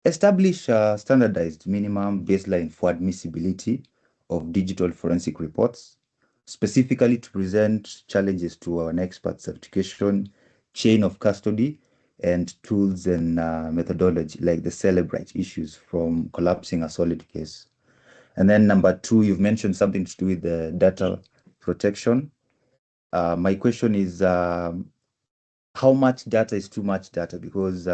establish a standardized minimum baseline for admissibility of digital forensic reports, specifically to present challenges to an expert certification, chain of custody, and tools and methodology, like the celebrate issues from collapsing a solid case? And then number two, you've mentioned something to do with the data protection. My question is, how much data is too much data? Because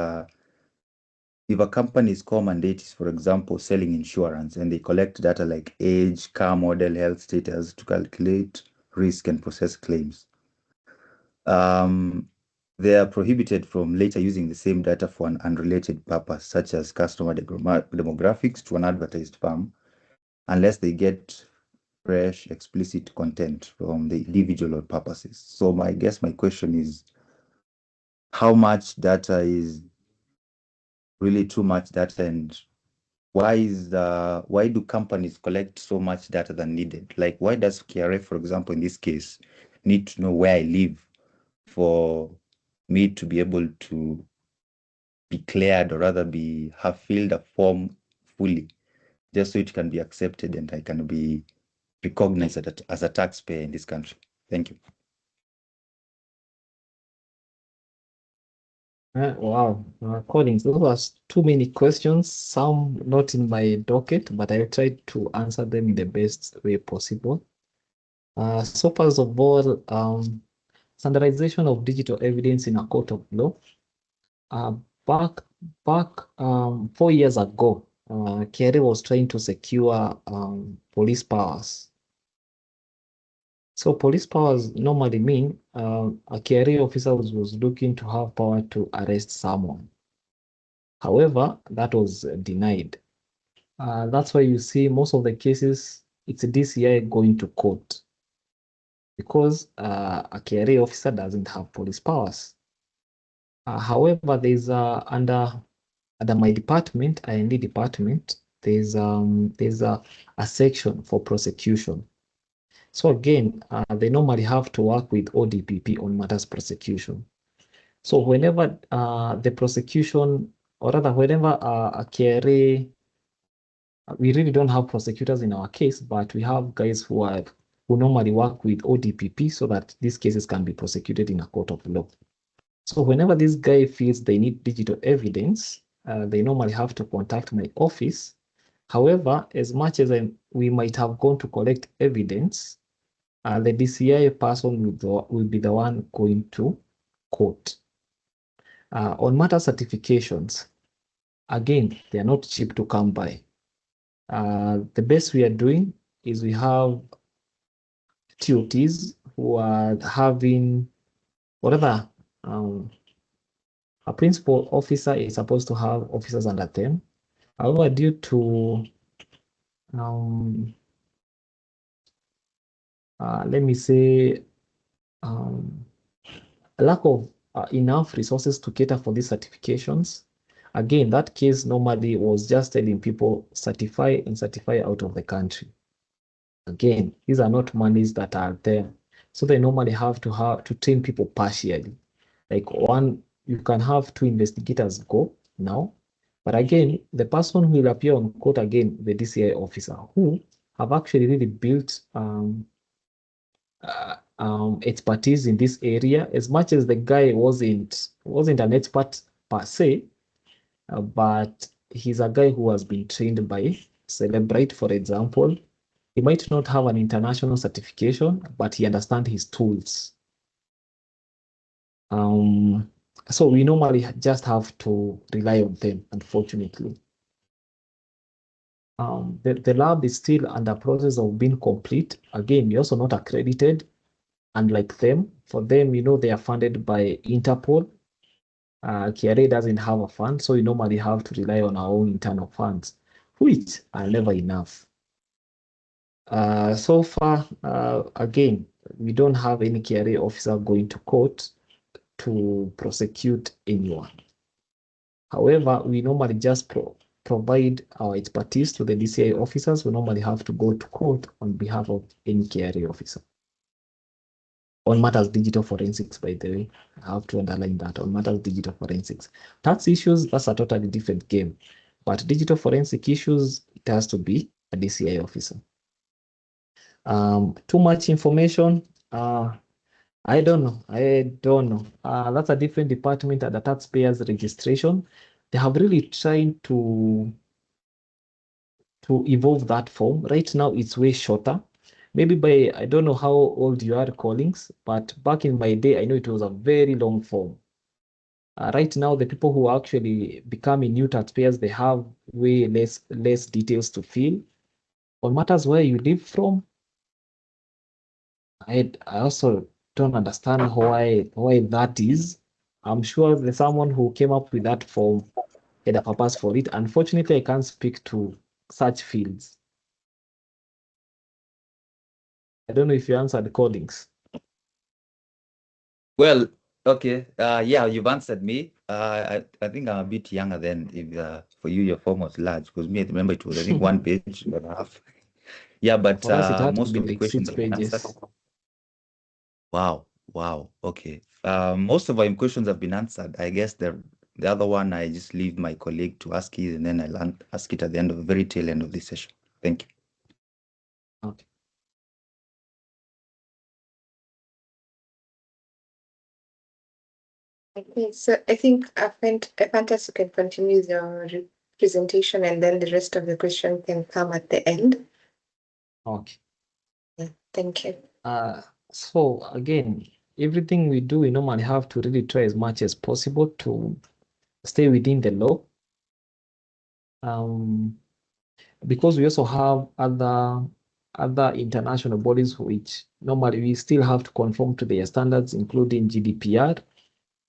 if a company's core mandate is, for example, selling insurance, and they collect data like age, car model, health status to calculate risk and process claims, they are prohibited from later using the same data for an unrelated purpose, such as customer demographics to an advertised firm, unless they get fresh, explicit content from the individual purposes. So my question is, how much data is really too much data, and why do companies collect so much data than needed? Like, why does KRA, for example, in this case, need to know where I live for me to be able to be cleared, or rather have filled a form fully, just so it can be accepted and I can be recognized as a taxpayer in this country? Thank you. Wow, Collins, those are too many questions, some not in my docket, but I'll try to answer them in the best way possible. So first of all, standardization of digital evidence in a court of law. Back 4 years ago, KRA was trying to secure police powers. So police powers normally mean a KRA officer was looking to have power to arrest someone. However, that was denied. That's why you see most of the cases, it's a DCI going to court, because a KRA officer doesn't have police powers. However, there's under my department, IND department, there's a section for prosecution. So again, they normally have to work with ODPP on matters prosecution. So whenever the prosecution, or rather whenever a KRA, we really don't have prosecutors in our case, but we have guys who normally work with ODPP so that these cases can be prosecuted in a court of law. So whenever this guy feels they need digital evidence, they normally have to contact my office. However, as much as we might have gone to collect evidence, the DCI person will be the one going to court. On matter certifications, again, they are not cheap to come by. The best we are doing is we have TOTs who are having whatever a principal officer is supposed to have officers under them. However, due to let me say, a lack of enough resources to cater for these certifications. Again, that case normally was just telling people certify and certify out of the country. Again, these are not monies that are there. So they normally have to train people partially. Like one, you can have two investigators go now, but again, the person who will appear on court again, the DCI officer, who have actually really built expertise in this area, as much as the guy wasn't an expert per se, but he's a guy who has been trained by Celebrate, for example. He might not have an international certification, but he understands his tools. So we normally just have to rely on them, unfortunately. The lab is still under process of being complete. Again, you're also not accredited, unlike them. For them, they are funded by Interpol. KRA doesn't have a fund, so we normally have to rely on our own internal funds, which are never enough. So far, again, we don't have any KRA officer going to court to prosecute anyone. However, we normally just provide our expertise to the DCI officers. We normally have to go to court on behalf of any KRA officer. On matters digital forensics, by the way, I have to underline that, on matters digital forensics. Tax issues, that's a totally different game. But digital forensic issues, it has to be a DCI officer. Too much information, I don't know. That's a different department at the taxpayers registration. They have really tried to evolve that form. Right now, it's way shorter. Maybe I don't know how old you are, Collins, but back in my day, I know it was a very long form. Right now, the people who are actually becoming new taxpayers, they have way less details to fill. On matters where you live from, I also don't understand why that is. I'm sure there's someone who came up with that form had a purpose for it. Unfortunately, I can't speak to such fields. I don't know if you answered Collins. Well, okay. Yeah, you've answered me. I think I'm a bit younger than if for you your form was large, because me, I remember it was, I think, one page and a half. Yeah, but For us, it had to most be of the like questions 6 have been answered. pages. Wow. Okay. Most of our questions have been answered. I guess the other one I just leave my colleague to ask it, and then I'll ask it at the end of the very tail end of this session. Thank you. Okay. Okay, so I think Ephantus, you can continue your presentation, and then the rest of the question can come at the end. Okay. Yeah, thank you. So again, everything we do, we normally have to really try as much as possible to stay within the law. Because we also have other international bodies which normally we still have to conform to their standards, including GDPR.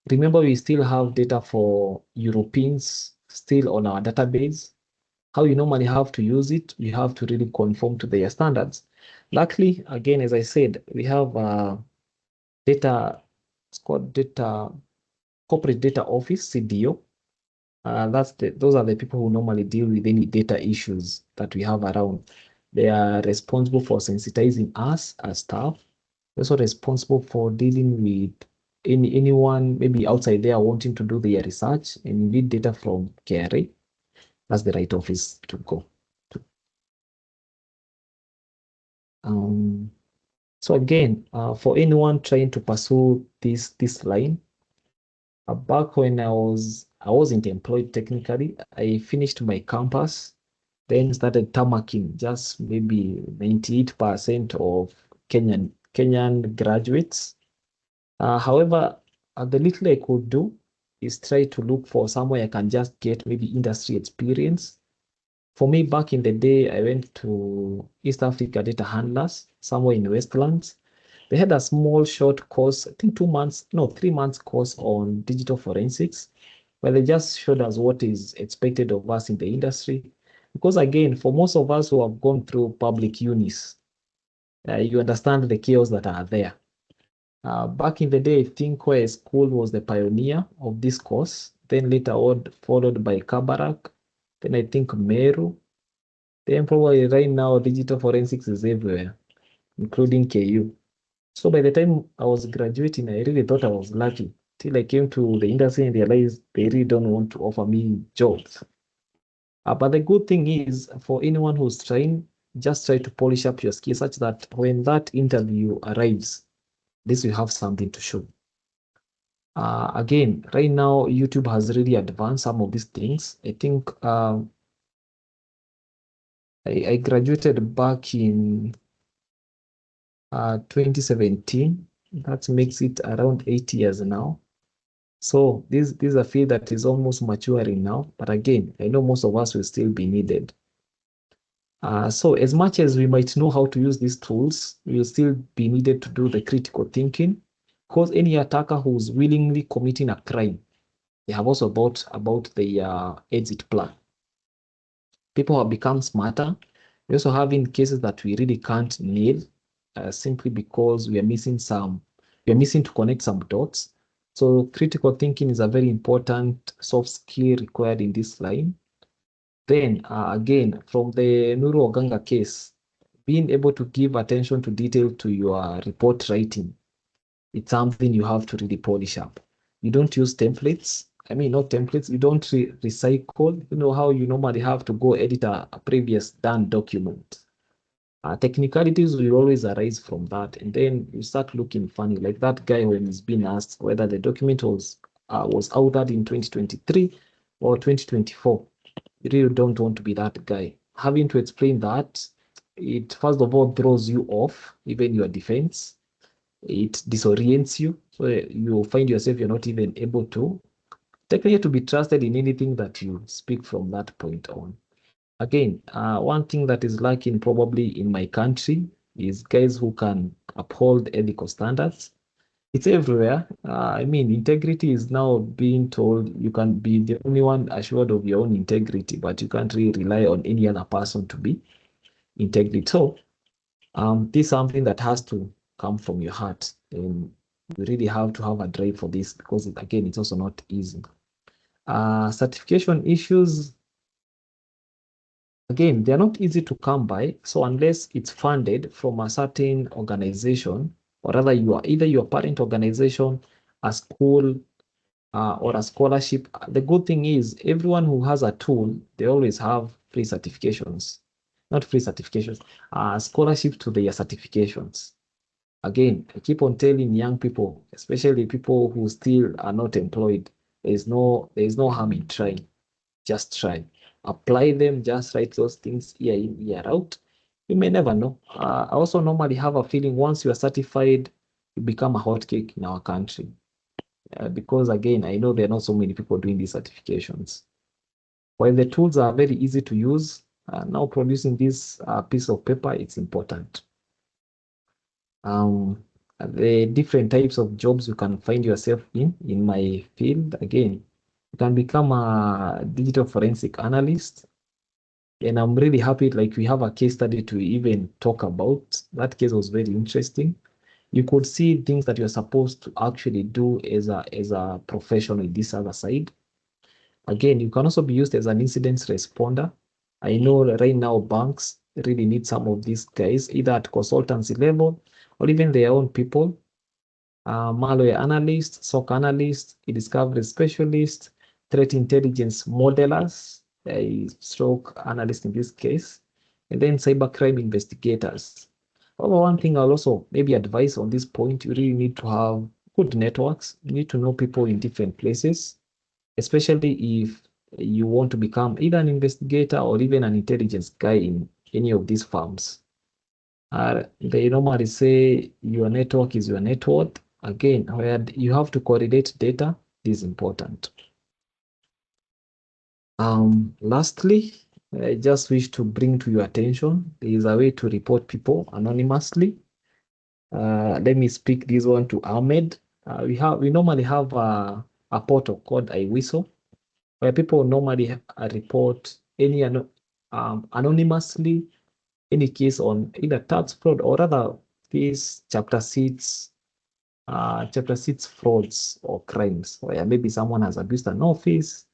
Remember, we still have data for Europeans still on our database. How you normally have to use it, we have to really conform to their standards. Luckily, again, as I said, we have data, it's called corporate data office, CDO. Those are the people who normally deal with any data issues that we have around. They are responsible for sensitizing us as staff. They're also responsible for dealing with anyone maybe outside there wanting to do their research and need data from KRA. That's the right office to go to. So again, for anyone trying to pursue this line, back when I wasn't employed technically, I finished my campus, then started tamaking just maybe 98% of Kenyan graduates. However, the little I could do is try to look for somewhere I can just get maybe industry experience. For me, back in the day, I went to East Africa Data Handlers, somewhere in Westlands. They had a small short course, I think 3 months course on digital forensics, where they just showed us what is expected of us in the industry. Because again, for most of us who have gone through public unis, you understand the chaos that are there. Back in the day, I think where school was the pioneer of this course, then later on followed by Kabarak, then I think Meru, then probably right now digital forensics is everywhere, including KU. So by the time I was graduating, I really thought I was lucky till I came to the industry and realized they really don't want to offer me jobs. But the good thing is, for anyone who's trying, just try to polish up your skills such that when that interview arrives, this will have something to show. Again, right now, YouTube has really advanced some of these things. I think I graduated back in 2017. That makes it around 8 years now. So this is a field that is almost maturing now. But again, I know most of us will still be needed. So as much as we might know how to use these tools, we will still be needed to do the critical thinking, because any attacker who's willingly committing a crime, they have also thought about the exit plan. People have become smarter. We also have in cases that we really can't nail simply because we are missing to connect some dots. So critical thinking is a very important soft skill required in this line. Then again, from the Nuru Oganga case, being able to give attention to detail to your report writing, it's something you have to really polish up. You don't use templates. I mean, not templates. You don't recycle. You know how you normally have to go edit a previous done document. Technicalities will always arise from that, and then you start looking funny, like that guy when he's been asked whether the document was authored in 2023 or 2024. You really don't want to be that guy. Having to explain that, it first of all throws you off, even your defense. It disorients you, so you find yourself you're not even able to technically to be trusted in anything that you speak from that point on. Again, one thing that is lacking probably in my country is guys who can uphold ethical standards. It's everywhere. I mean, integrity is now being told you can be the only one assured of your own integrity, but you can't really rely on any other person to be integrity. So, this is something that has to come from your heart, and you really have to have a drive for this because, again, it's also not easy. Certification issues, again, they're not easy to come by. So unless it's funded from a certain organization, or rather either your parent organization, a school, or a scholarship, the good thing is everyone who has a tool, they always have free certifications. Not free certifications, scholarships to their certifications. Again, I keep on telling young people, especially people who still are not employed, there's no harm in trying. Just try. Apply them, just write those things year in, year out. You may never know. I also normally have a feeling once you are certified, you become a hotcake in our country. Because again, I know there are not so many people doing these certifications. While the tools are very easy to use, now producing this piece of paper, it's important. The different types of jobs you can find yourself in my field, again, you can become a digital forensic analyst. And I'm really happy, like we have a case study to even talk about. That case was very interesting. You could see things that you're supposed to actually do as a professional in this other side. Again, you can also be used as an incident responder. I know right now banks really need some of these guys, either at consultancy level or even their own people. Malware analyst, SOC analyst, e-discovery specialist, threat intelligence modelers, a stroke analyst in this case, and then cybercrime investigators. However, one thing I'll also maybe advise on this point, you really need to have good networks. You need to know people in different places, especially if you want to become either an investigator or even an intelligence guy in any of these firms. They normally say your network is your net worth. Again, where you have to correlate data, this is important. Lastly, I just wish to bring to your attention, there is a way to report people anonymously. Let me speak this one to Ahmed. We normally have a portal called iWhistle, where people normally report any anonymously any case on either tax fraud or rather these chapter 6 frauds or crimes, where maybe someone has abused an office,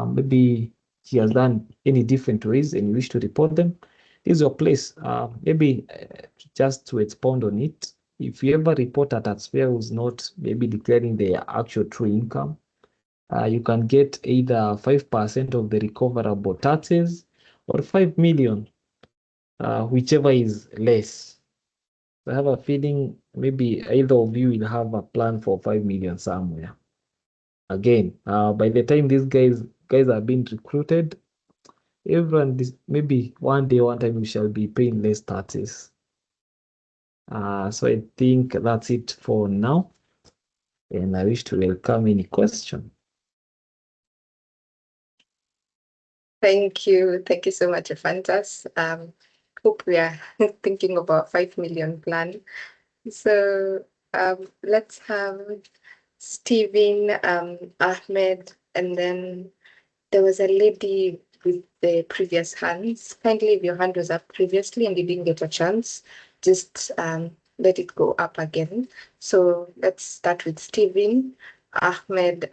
maybe he has done any different ways and you wish to report them. This is your place. Maybe just to expound on it, if you ever report a taxpayer who's not maybe declaring their actual true income, you can get either 5% of the recoverable taxes or 5 million, whichever is less. I have a feeling maybe either of you will have a plan for 5 million somewhere. Again, by the time these guys are being recruited, everyone maybe one day, one time we shall be paying less taxes. So I think that's it for now, and I wish to welcome any question. Thank you so much, Ephantus. Hope we are thinking about 5 million plan. So let's have Stephen, Ahmed, and then there was a lady with the previous hands. Kindly, if your hand was up previously and you didn't get a chance, just let it go up again. So let's start with Stephen, Ahmed,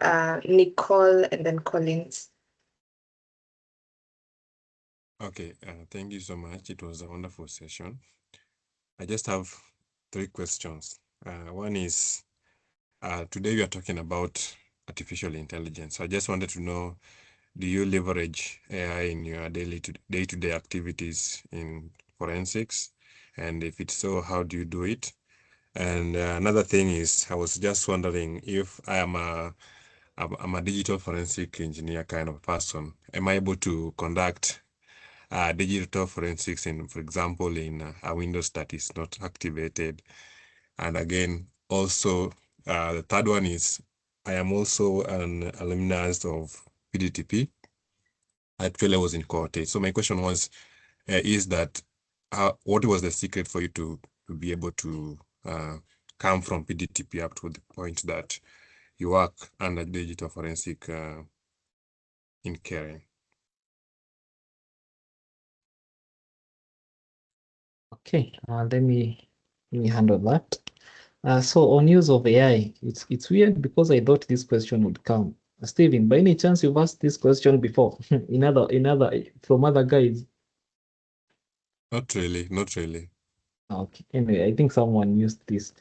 Nicole, and then Collins. Okay, thank you so much. It was a wonderful session. I just have 3 questions. One is, today we are talking about artificial intelligence. I just wanted to know, do you leverage AI in your day-to-day activities in forensics? And if it's so, how do you do it? And another thing is, I was just wondering if I'm a digital forensic engineer kind of person. Am I able to conduct digital forensics in, for example, in a Windows that is not activated? And again, also, the third one is, I am also an alumnus of PDTP. Actually, I was in cohort. So my question was, is that what was the secret for you to be able to come from PDTP up to the point that you work under digital forensic in caring? Okay, let me handle that. So on use of AI, it's weird because I thought this question would come. Steven, by any chance you've asked this question before from other guys? Not really, not really. Okay, anyway, I think someone used this.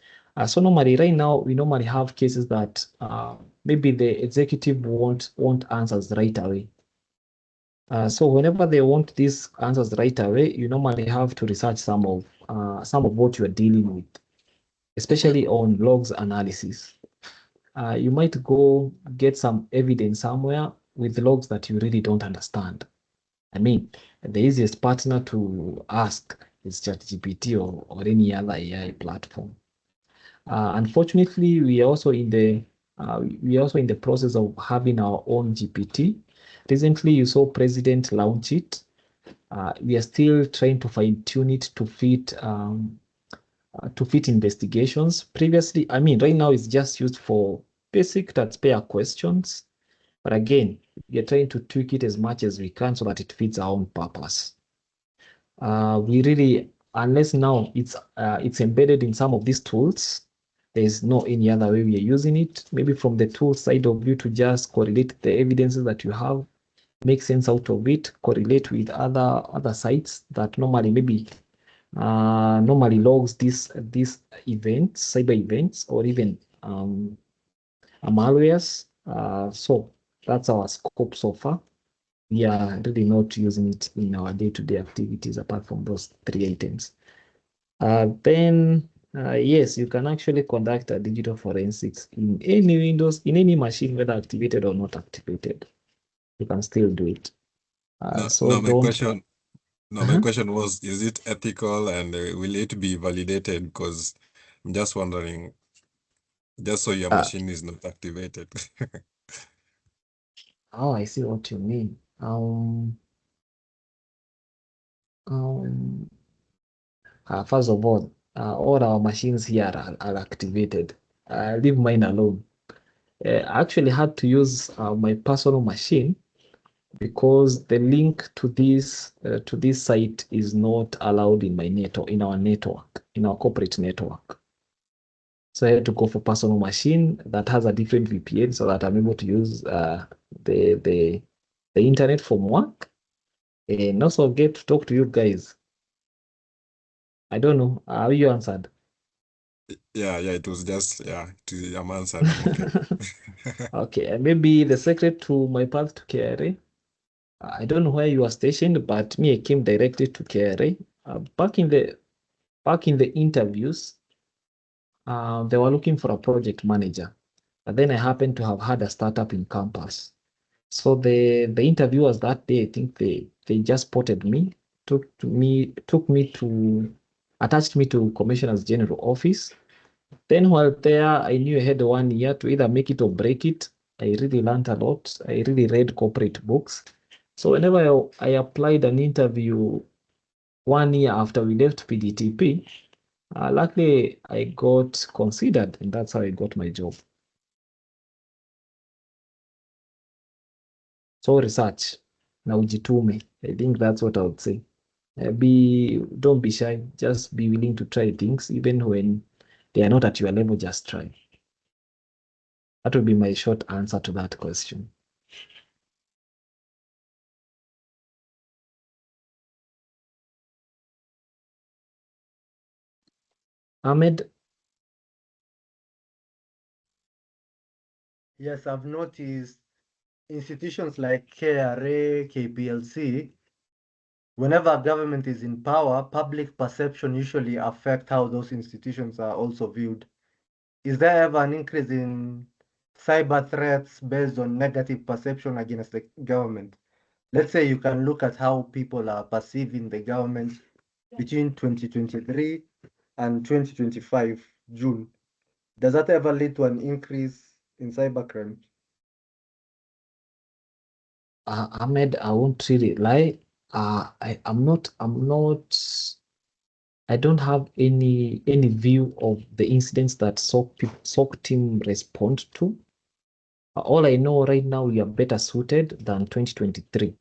So normally, right now, we normally have cases that maybe the executive want answers right away. So whenever they want these answers right away, you normally have to research some of what you are dealing with, especially on logs analysis. You might go get some evidence somewhere with logs that you really don't understand. I mean, the easiest partner to ask is ChatGPT or any other AI platform. Unfortunately, we are also in the process of having our own GPT. Recently, you saw President launch it. We are still trying to fine tune it to fit investigations. Previously, I mean, right now it's just used for basic taxpayer questions. But again, we are trying to tweak it as much as we can so that it fits our own purpose. We really, unless now it's embedded in some of these tools, there's no any other way we are using it. Maybe from the tool side of view to just correlate the evidences that you have, make sense out of it, correlate with other sites that normally logs these events, cyber events, or even malwares. So that's our scope so far. We are really not using it in our day-to-day activities apart from those 3 items. Then yes, you can actually conduct a digital forensics in any Windows, in any machine, whether activated or not activated. You can still do it. So my question was, is it ethical and will it be validated? Because I'm just wondering, just so your machine is not activated. Oh, I see what you mean. First of all our machines here are activated. Leave mine alone. I actually had to use my personal machine because the link to this site is not allowed in my network, in our corporate network. So I had to go for personal machine that has a different VPN so that I'm able to use the internet from work and also get to talk to you guys. I don't know. How you answered? Yeah, it was just, I'm answered. I'm okay. Okay, and maybe the secret to my path to KRA. I don't know where you are stationed, but me, I came directly to KRA. Back in the interviews, they were looking for a project manager, but then I happened to have had a startup in campus. So the interviewers that day, I think they just spotted me, attached me to Commissioner's General Office. Then while there, I knew I had 1 year to either make it or break it. I really learned a lot. I really read corporate books. So whenever I applied an interview 1 year after we left PDTP, luckily I got considered, and that's how I got my job. So research, na ujitume. I think that's what I would say. Don't be shy. Just be willing to try things, even when they are not at your level. Just try. That would be my short answer to that question. Ahmed. Yes, I've noticed institutions like KRA, KPLC, whenever government is in power, public perception usually affect how those institutions are also viewed. Is there ever an increase in cyber threats based on negative perception against the government? Let's say you can look at how people are perceiving the government between 2023 and 2025 June. Does that ever lead to an increase in cybercrime? Ahmed, I won't really lie. I'm not. I don't have any view of the incidents that SOC team respond to. All I know right now, we are better suited than 2023.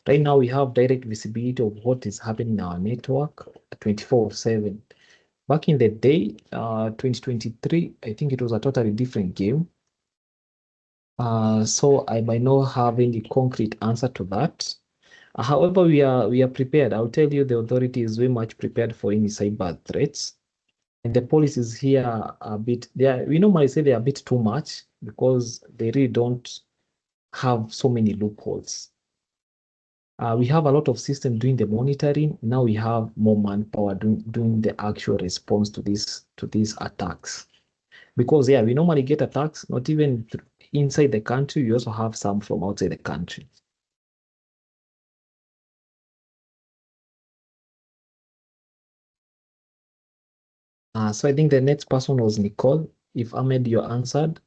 Right now, we have direct visibility of what is happening in our network 24/7. Back in the day, 2023, I think it was a totally different game. So I might not have any concrete answer to that. However, we are prepared. I'll tell you, the authority is very much prepared for any cyber threats. And the policies here are a bit, we normally say they're a bit too much because they really don't have so many loopholes. We have a lot of systems doing the monitoring. Now we have more manpower doing the actual response to these attacks. Because we normally get attacks, not even inside the country. We also have some from outside the country. So I think the next person was Nicole. If Ahmed, you answered.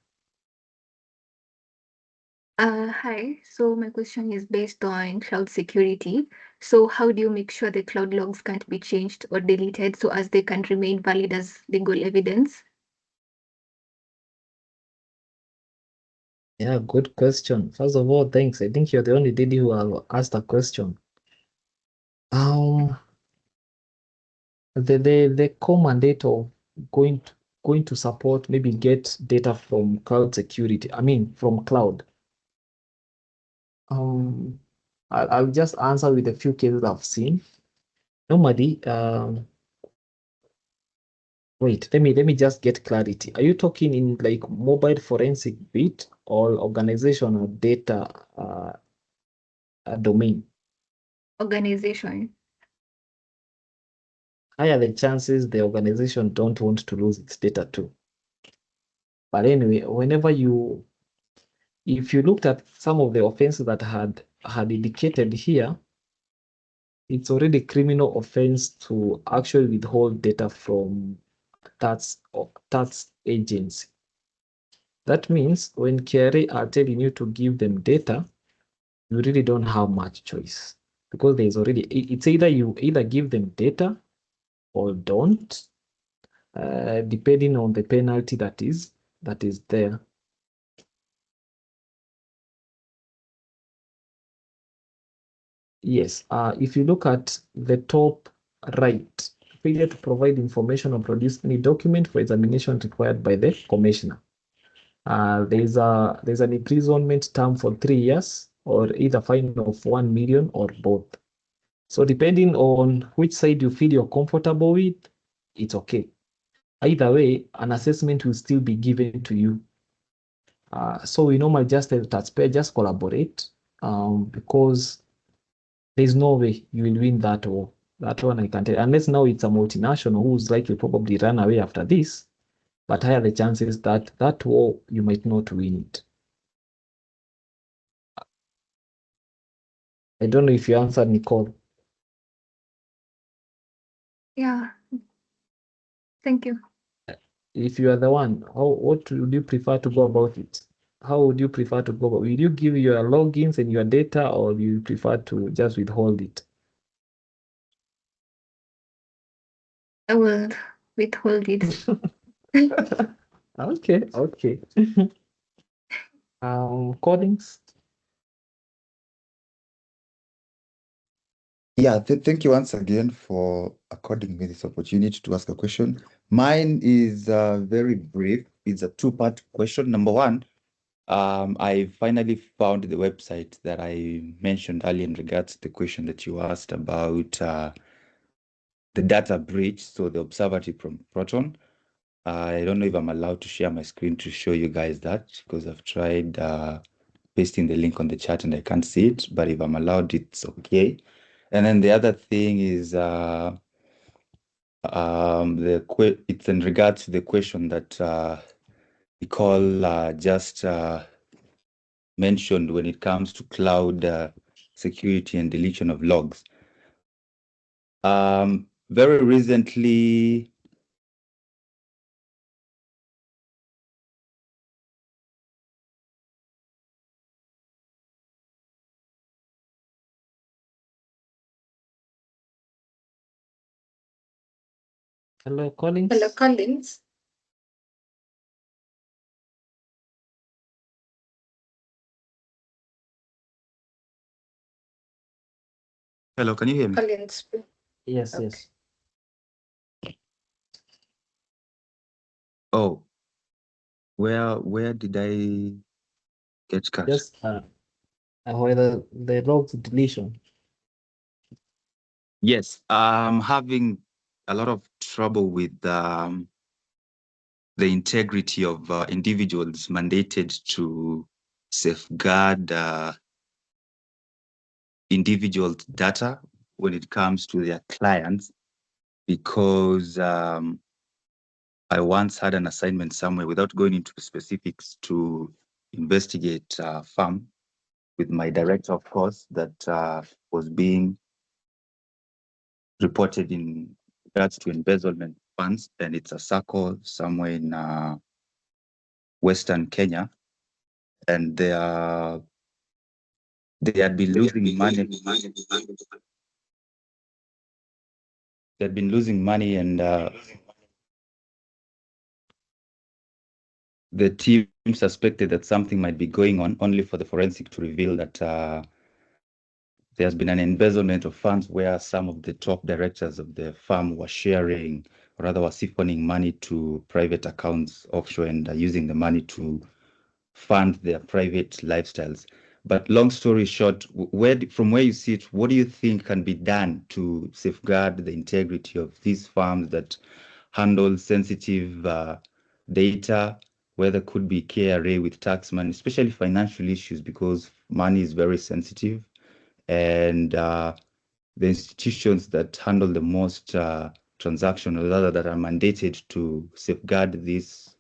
Hi. So my question is based on cloud security. So how do you make sure the cloud logs can't be changed or deleted so as they can remain valid as legal evidence? Yeah, good question. First of all, thanks. I think you're the only lady who have asked a question. The core mandate of going to support, maybe get data from cloud security. I mean, from cloud. I'll just answer with a few cases I've seen. Normally, wait, let me just get clarity. Are you talking in like mobile forensic bit or organizational data domain? Organization. Higher the chances the organization don't want to lose its data too. But anyway, if you looked at some of the offenses that had indicated here, it's already criminal offense to actually withhold data from tax agency. That means when KRA are telling you to give them data, you really don't have much choice because there's already, it's either you give them data or don't, depending on the penalty that is there. Yes. If you look at the top right, failure to provide information or produce any document for examination required by the commissioner. There's an imprisonment term for 3 years or either fine of 1 million or both. So depending on which side you feel you're comfortable with, it's okay. Either way, an assessment will still be given to you. So we normally just tell the taxpayer, just collaborate, because there's no way you will win that war. That one I can tell. Unless now it's a multinational who's likely probably run away after this, but higher the chances that that war you might not win it. I don't know if you answered, Nicole. Yeah. Thank you. If you are the one, what would you prefer to go about it? How would you prefer to go about it? Will you give your logins and your data, or do you prefer to just withhold it? I will withhold it. Okay. Collins? Yeah, thank you once again for according me this opportunity to ask a question. Mine is very brief. It's a two-part question. Number one, I finally found the website that I mentioned earlier in regards to the question that you asked about the data breach, so the observatory from Proton. I don't know if I'm allowed to share my screen to show you guys that, because I've tried pasting the link on the chat and I can't see it, but if I'm allowed, it's okay. And then the other thing is it's in regards to the question that Nicole just mentioned when it comes to cloud security and deletion of logs. Very recently, Hello, Collins? Hello, Collins. hello, can you hear me? Collins. Yes, Okay. yes. Oh, where did I get cut? Just whether the logs deletion. Yes, I'm having a lot of trouble with the integrity of individuals mandated to safeguard individual data when it comes to their clients, because I once had an assignment somewhere, without going into specifics, to investigate a firm with my director, of course, that was being reported in regards to embezzlement funds, and it's a circle somewhere in Western Kenya, and they had been losing money. They had been losing money, and the team suspected that something might be going on, only for the forensic to reveal that there's been an embezzlement of funds where some of the top directors of the firm were sharing, or rather were siphoning money to private accounts offshore and using the money to fund their private lifestyles. But long story short, from where you sit, what do you think can be done to safeguard the integrity of these firms that handle sensitive data, whether could be KRA with tax money, especially financial issues, because money is very sensitive, and the institutions that handle the most transactions, or rather that are mandated to safeguard this,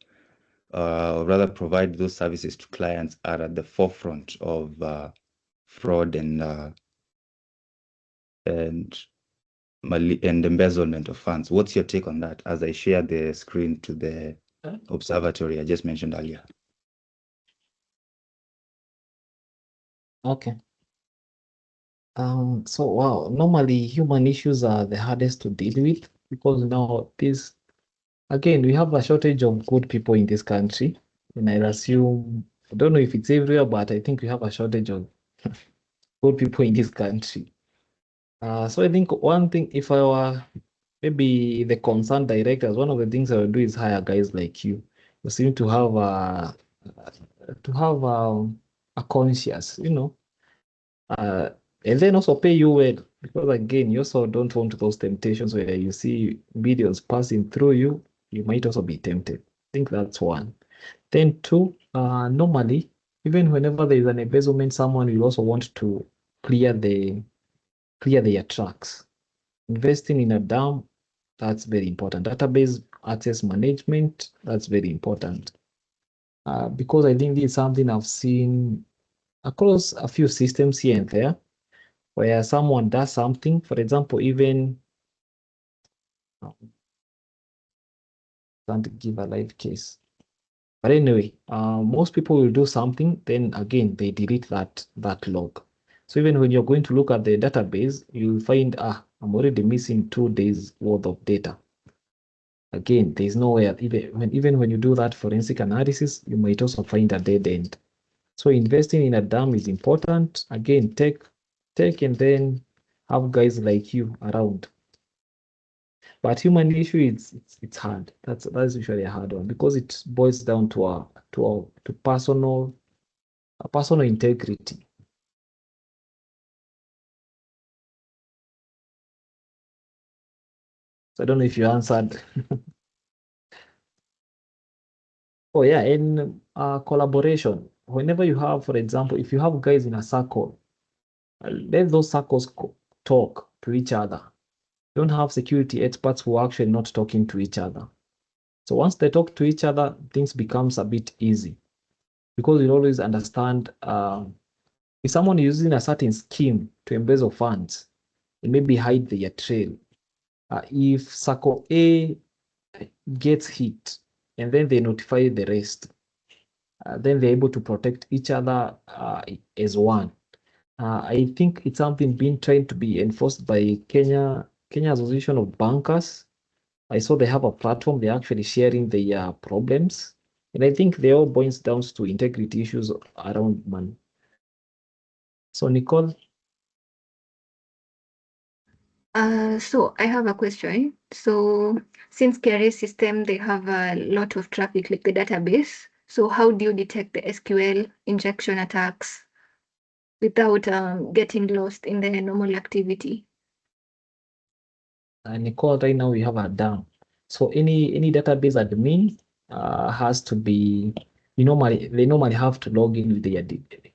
or rather provide those services to clients, are at the forefront of fraud and embezzlement of funds. What's your take on that, as I share the screen to the observatory I just mentioned earlier? Okay. So wow, normally human issues are the hardest to deal with, because now this, again, we have a shortage of good people in this country. And I assume, I don't know if it's everywhere, but I think we have a shortage of good people in this country. So I think one thing, if I were maybe the concerned directors, one of the things I would do is hire guys like you. You seem to have a conscience, and then also pay you well, because again, you also don't want those temptations where you see videos passing through you. You might also be tempted. I think that's one. Then two, normally, even whenever there is an embezzlement, someone will also want to clear their tracks. Investing in a dam, that's very important. Database access management, that's very important. Because I think this is something I've seen across a few systems here and there, where someone does something, for example, even can't give a live case. But anyway, most people will do something, then again, they delete that log. So even when you're going to look at the database, you'll find, I'm already missing 2 days worth of data. Again, there's nowhere, even when you do that forensic analysis, you might also find a dead end. So investing in a dam is important. Again, take and then have guys like you around. But human issue, it's hard. That's usually a hard one, because it boils down to personal integrity. So I don't know if you answered. Oh yeah, in collaboration, whenever you have, for example, if you have guys in a circle, let those circles talk to each other. You don't have security experts who are actually not talking to each other. So once they talk to each other, things becomes a bit easy, because you always understand if someone is using a certain scheme to embezzle funds, and maybe hide their trail. If circle A gets hit and then they notify the rest, then they're able to protect each other as one. I think it's something being trying to be enforced by Kenya Association of Bankers. I saw they have a platform. They're actually sharing their problems. And I think they all boils down to integrity issues around money. So Nicole, So I have a question. So since KRA system, they have a lot of traffic, like the database. So how do you detect the SQL injection attacks without getting lost in the normal activity? Nicole, right now we have a dam. So any database admin has to be, they normally have to log in with their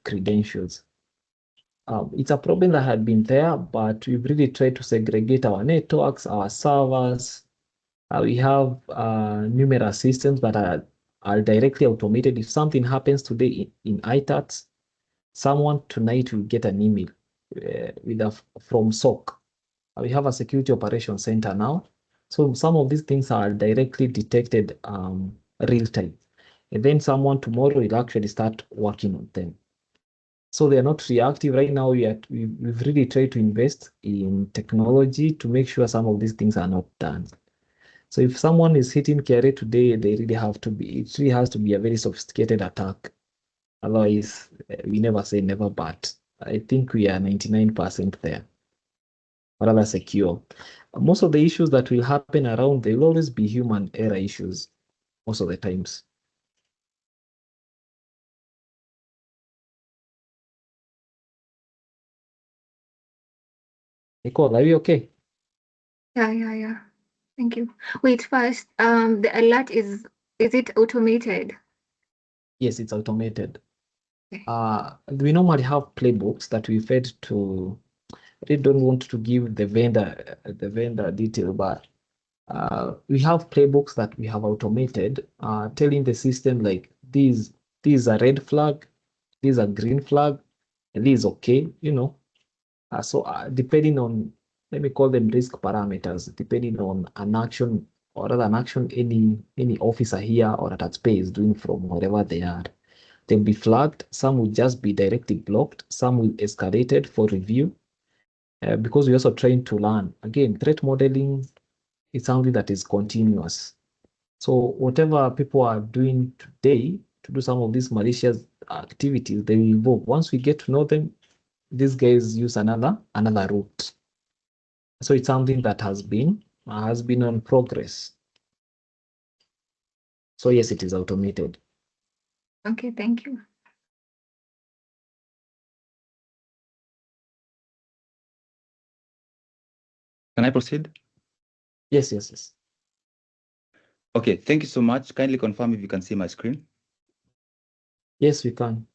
credentials. It's a problem that had been there, but we've really tried to segregate our networks, our servers. We have numerous systems that are directly automated. If something happens today in ITATS, someone tonight will get an email from SOC. We have a security operations center now. So some of these things are directly detected real time. And then someone tomorrow will actually start working on them. So they are not reactive right now. We've really tried to invest in technology to make sure some of these things are not done. So if someone is hitting KRA today, it really has to be a very sophisticated attack. Otherwise, we never say never, but I think we are 99% there, or rather secure. Most of the issues that will happen around, there will always be human error issues most of the times. Nicole, are you okay? Yeah. Thank you. Wait, first, the alert is it automated? Yes, it's automated. Okay. We normally have playbooks that we fed to. I don't want to give the vendor detail, but we have playbooks that we have automated, telling the system like these are red flag, these are green flag, and these okay, So depending on, let me call them risk parameters, depending on an action, or rather an action any officer here or at Atspay is doing from wherever they are, they'll be flagged. Some will just be directly blocked. Some will escalated for review. Because we're also trying to learn. Again, threat modeling is something that is continuous. So whatever people are doing today to do some of these malicious activities, they will evolve. Once we get to know them, these guys use another route. So it's something that has been on progress. So yes, it is automated. Okay, thank you. Can I proceed? Yes. Okay, thank you so much. Kindly confirm if you can see my screen. Yes, we can.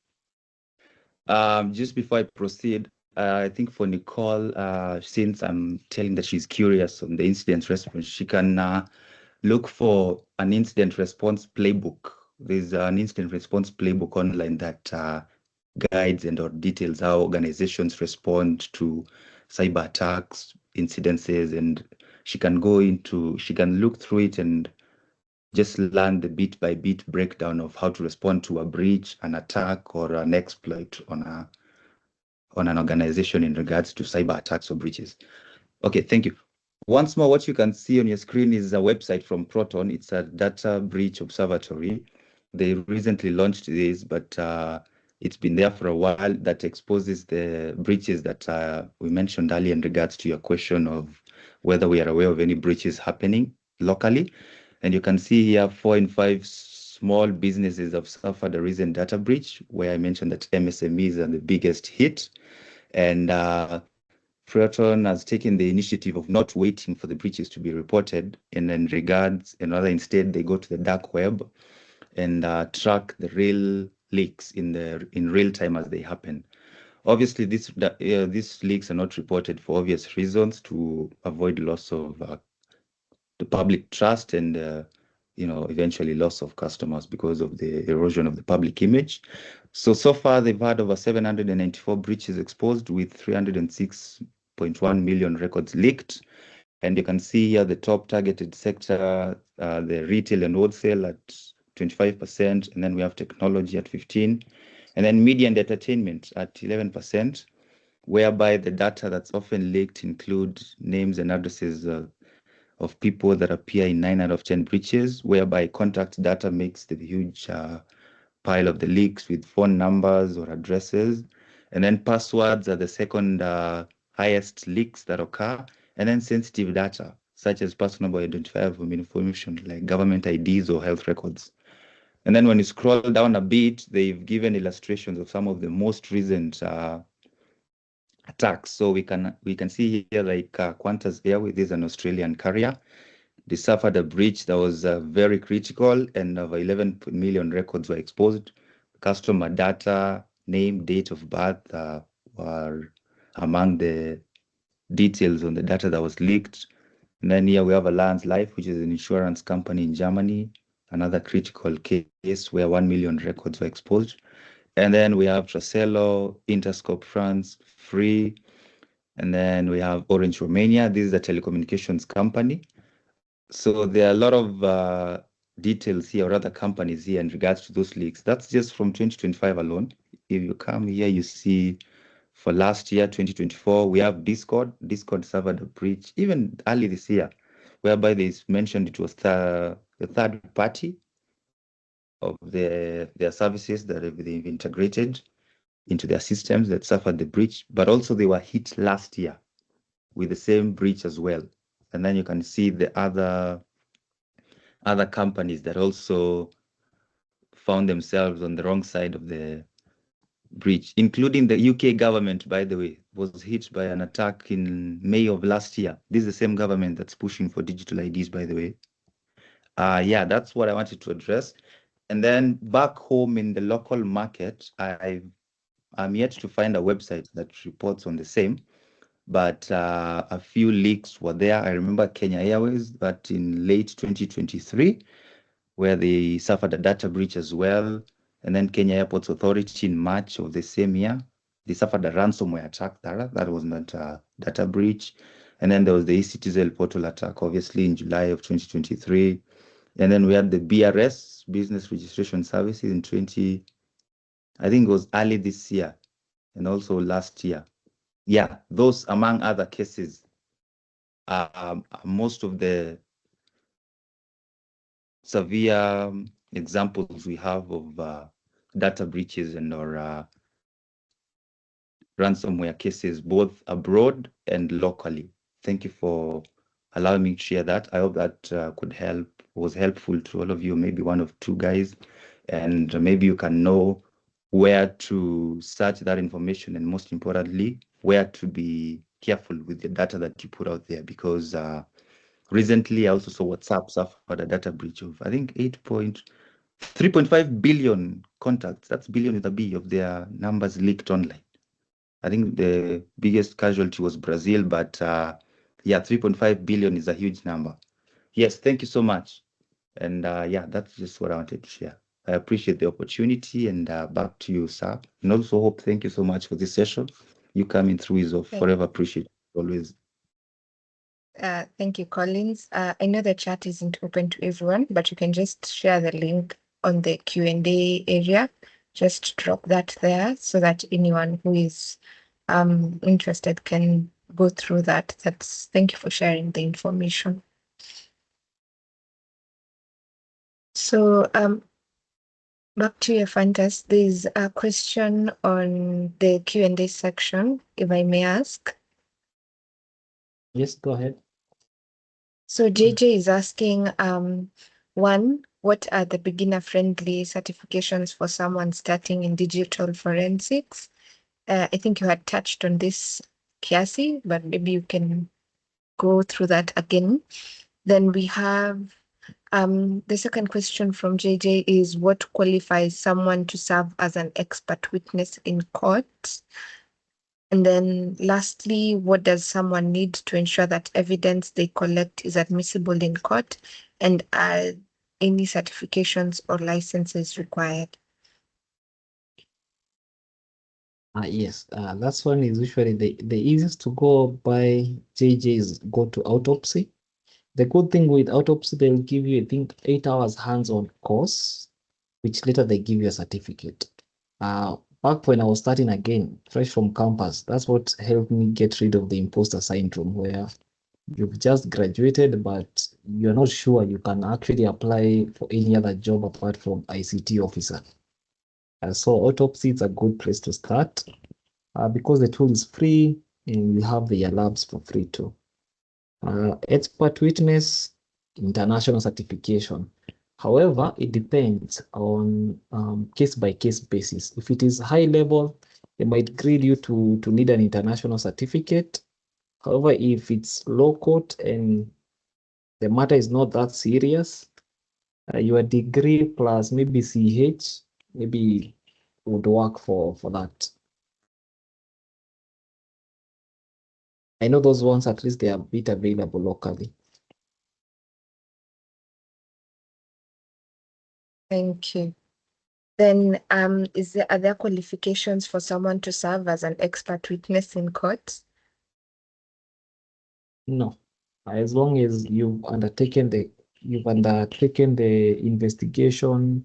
Just before I proceed, I think for Nicole, since I'm telling that she's curious on the incident response, she can look for an incident response playbook. There's an incident response playbook online that guides and or details how organizations respond to cyber attacks, incidences, and she can look through it and just learn the bit by bit breakdown of how to respond to a breach, an attack, or an exploit on an organization in regards to cyber attacks or breaches. Okay, thank you. Once more, what you can see on your screen is a website from Proton. It's a data breach observatory. They recently launched this, but it's been there for a while. That exposes the breaches that we mentioned earlier in regards to your question of whether we are aware of any breaches happening locally. And you can see here 4 in 5 small businesses have suffered a recent data breach, where I mentioned that MSMEs are the biggest hit. And Proton has taken the initiative of not waiting for the breaches to be reported, and instead they go to the dark web and track the real leaks in real time as they happen. Obviously, these leaks are not reported for obvious reasons, to avoid loss of the public trust and eventually loss of customers because of the erosion of the public image. So far they've had over 794 breaches exposed with 306.1 million records leaked. And you can see here the top targeted sector, the retail and wholesale at 25%, and then we have technology at 15%, and then media and entertainment at 11%, whereby the data that's often leaked include names and addresses of people that appear in 9 out of 10 breaches, whereby contact data makes the huge pile of the leaks with phone numbers or addresses. And then passwords are the second highest leaks that occur. And then sensitive data, such as personal identifiable information like government IDs or health records. And then when you scroll down a bit, they've given illustrations of some of the most recent attacks. So we can see here like Qantas Airways, this is an Australian carrier. They suffered a breach that was very critical, and over 11 million records were exposed. Customer data, name, date of birth were among the details on the data that was leaked. And then here we have Allianz Life, which is an insurance company in Germany, another critical case where 1 million records were exposed. And then we have Tracello, Interscope France, Free, and then we have Orange Romania. This is a telecommunications company. So there are a lot of details here, or other companies here in regards to those leaks. That's just from 2025 alone. If you come here, you see for last year, 2024, we have Discord. Discord suffered a breach, even early this year, whereby they mentioned it was the third party of their services that they've integrated into their systems that suffered the breach, but also they were hit last year with the same breach as well. And then you can see the other companies that also found themselves on the wrong side of the breach, including the UK government, by the way, was hit by an attack in May of last year. This is the same government that's pushing for digital IDs, by the way. Yeah, that's what I wanted to address. And then back home in the local market, I'm yet to find a website that reports on the same, but a few leaks were there. I remember Kenya Airways, but in late 2023, where they suffered a data breach as well. And then Kenya Airports Authority in March of the same year, they suffered a ransomware attack. That was not a data breach. And then there was the eCitizen portal attack, obviously, in July of 2023. And then we had the BRS, Business Registration Services, I think it was early this year and also last year. Yeah, those, among other cases, are most of the severe examples we have of data breaches and or ransomware cases, both abroad and locally. thank you for allowing me to share that. I hope that was helpful to all of you, maybe one of two guys, and maybe you can know where to search that information, and most importantly, where to be careful with the data that you put out there, because recently I also saw WhatsApp suffered a data breach of, I think, 3.5 billion contacts. That's billion with a B of their numbers leaked online. I think the biggest casualty was Brazil, but yeah, 3.5 billion is a huge number. Yes, thank you so much. And yeah, that's just what I wanted to share. I appreciate the opportunity, and back to you, sir. And also hope, thank you so much for this session. You coming through is of forever appreciated, always. Thank you, Collins. I know the chat isn't open to everyone, but you can just share the link on the Q&A area. Just drop that there so that anyone who is interested can go through that. Thank you for sharing the information. So back to Ephantus, there's a question on the Q&A section, if I may ask. Yes, go ahead. So JJ is asking, one, what are the beginner-friendly certifications for someone starting in digital forensics? I think you had touched on this, Kiasi, but maybe you can go through that again. Then we have the second question from JJ is, what qualifies someone to serve as an expert witness in court? And then lastly, what does someone need to ensure that evidence they collect is admissible in court? And are any certifications or licenses required? Yes, that's one is usually the easiest to go by. JJ is go to autopsy. The good thing with autopsy, they'll give you, I think, 8 hours hands-on course, which later they give you a certificate. Back when I was starting again, fresh from campus, that's what helped me get rid of the imposter syndrome, where you've just graduated, but you're not sure you can actually apply for any other job apart from ICT officer. So autopsy is a good place to start because the tool is free and you have the labs for free too. Expert witness, international certification. However, it depends on case-by-case basis. If it is high level, they might grade you to need an international certificate. However, if it's low court and the matter is not that serious, your degree plus maybe CH maybe would work for that. I know those ones, at least they are a bit available locally. Thank you. Then are there qualifications for someone to serve as an expert witness in court? No, as long as you've undertaken the investigation,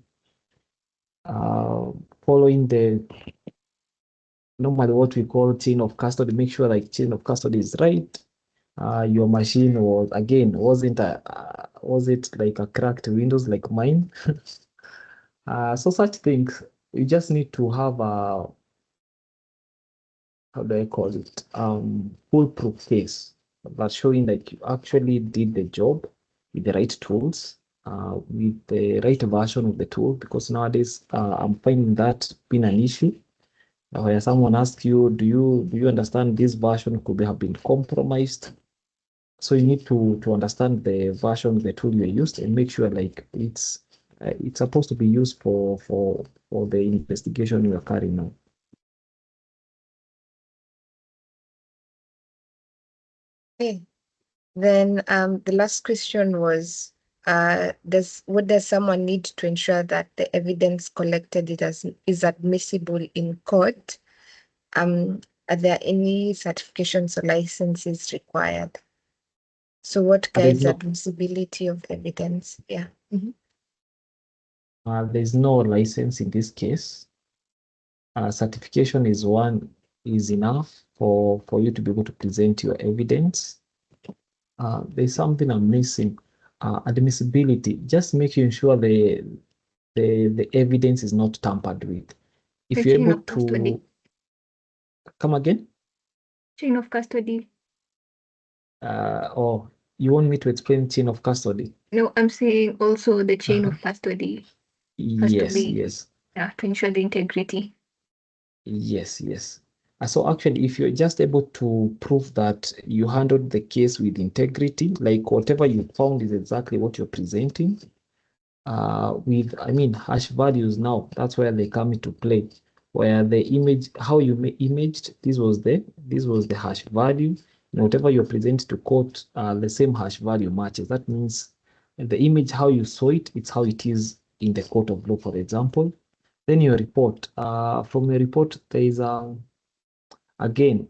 following the normally what we call chain of custody, make sure like chain of custody is right. Your machine wasn't like a cracked Windows like mine. So such things, you just need to have a, how do I call it, foolproof case that's showing that you actually did the job with the right tools, with the right version of the tool, because nowadays I'm finding that being an issue where someone asks you, do you understand this version could have been compromised? So you need to understand the version of the tool you used and make sure like it's supposed to be used for the investigation you are carrying out. Okay. Then the last question was, what does someone need to ensure that the evidence collected is admissible in court? Are there any certifications or licenses required? So what guides admissibility of evidence? Yeah. There's no license in this case. Certification is enough for you to be able to present your evidence. There's something I'm missing. Admissibility, just making sure the evidence is not tampered with. If you're able to come again, chain of custody. Or you want me to explain chain of custody? No, I'm saying also the chain of custody has to Yes, be, yes, to ensure the integrity. yes, yes. So actually, if you're just able to prove that you handled the case with integrity, like whatever you found is exactly what you're presenting, with, I mean, hash values now, that's where they come into play, where the image, how you imaged, this was the hash value, and whatever you're presenting to court, the same hash value matches. That means the image, how you saw it, it's how it is in the court of law, for example. Then your report, from your report, there is again,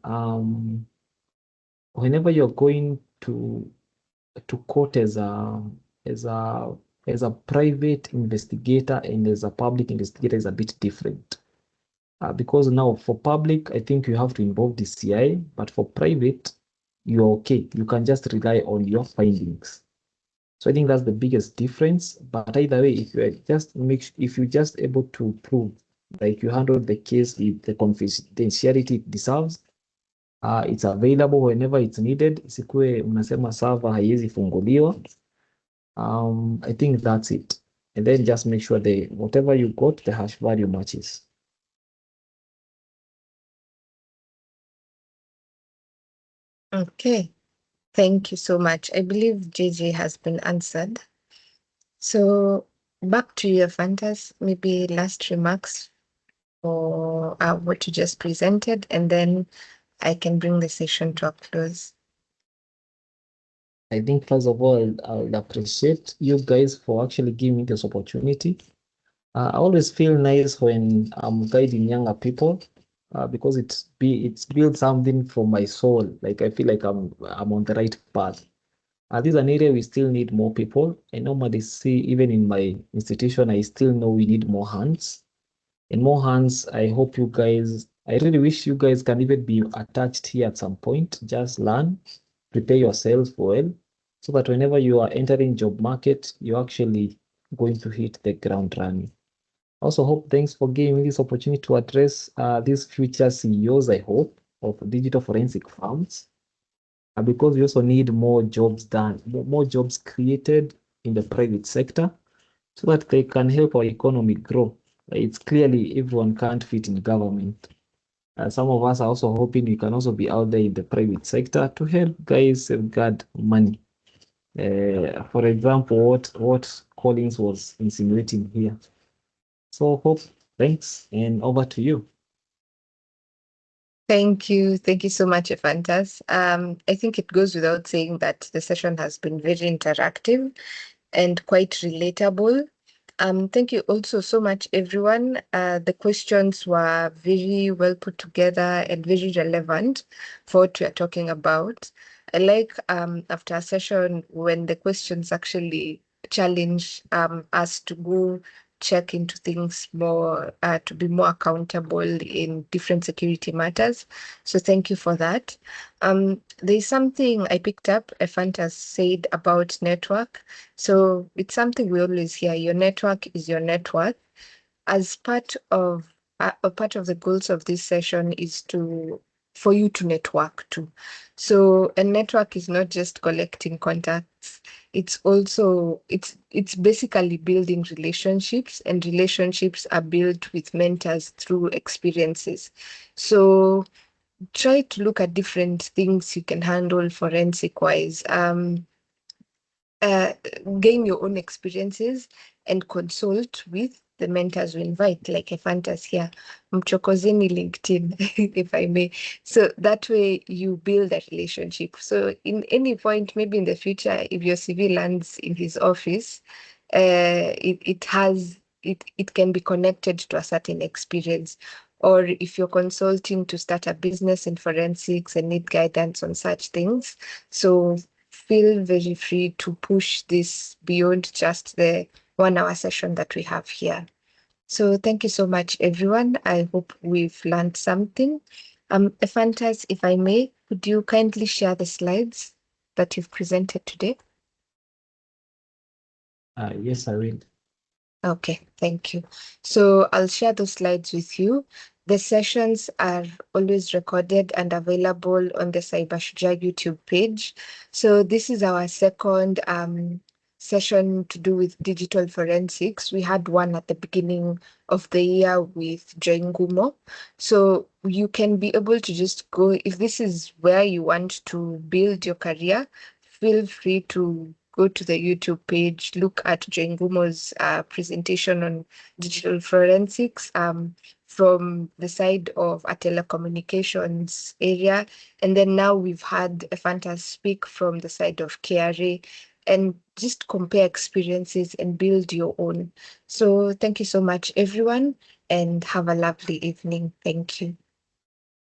whenever you're going to court as a as a private investigator and as a public investigator is a bit different. Because now for public, I think you have to involve the CI, but for private, you're okay. You can just rely on your findings. So I think that's the biggest difference. But either way, if you just able to prove like you handled the case with the confidentiality it deserves, it's available whenever it's needed. Isikuwe unasema server haiwezi funguliwa. I think that's it. And then just make sure whatever you got, the hash value matches. Okay. Thank you so much. I believe JJ has been answered. So back to you, Ephantus. Maybe last remarks for what you just presented, and then I can bring the session to a close. I think first of all, I would appreciate you guys for actually giving me this opportunity. I always feel nice when I'm guiding younger people because it's built something from my soul. Like I feel like I'm on the right path. This is an area we still need more people. I normally see even in my institution, I still know we need more hands. And more hands, I hope you guys, I really wish you guys can even be attached here at some point. Just learn, prepare yourselves well, so that whenever you are entering job market, you're actually going to hit the ground running. Also hope, thanks for giving me this opportunity to address these future CEOs, I hope, of digital forensic firms, because we also need more jobs done, more jobs created in the private sector so that they can help our economy grow. It's clearly everyone can't fit in government. Some of us are also hoping we can also be out there in the private sector to help guys safeguard money. For example, what Collins was insinuating here. So hope, thanks, and over to you. Thank you. Thank you so much, Ephantus. I think it goes without saying that the session has been very interactive and quite relatable. Thank you also so much, everyone. The questions were very well put together and very relevant for what we are talking about. I like after a session when the questions actually challenge us to go check into things more, to be more accountable in different security matters. So thank you for that. There's something I picked up, Ephantus said about network. So it's something we always hear, your network is your net worth. As part of a part of the goals of this session is for you to network too. So a network is not just collecting contacts. It's also it's basically building relationships, and relationships are built with mentors through experiences. So try to look at different things you can handle forensic wise. Gain your own experiences and consult with the mentors we invite, like Ephantus here. Mchokozeni LinkedIn, if I may. So that way you build a relationship. So in any point, maybe in the future, if your CV lands in his office, it can be connected to a certain experience. Or if you're consulting to start a business in forensics and need guidance on such things. So feel very free to push this beyond just the 1 hour session that we have here. So thank you so much, everyone. I hope we've learned something. Ephantus, if I may, could you kindly share the slides that you've presented today? Yes, I will. Okay, thank you. So I'll share those slides with you. The sessions are always recorded and available on the Cyber Shujaa YouTube page. So this is our second session to do with digital forensics. We had one at the beginning of the year with Ngumo. So you can be able to just go, if this is where you want to build your career, feel free to go to the YouTube page, look at Ngumo's presentation on digital forensics from the side of a telecommunications area. And then now we've had Ephantus speak from the side of KRA, and just compare experiences and build your own. So thank you so much, everyone, and have a lovely evening. Thank you.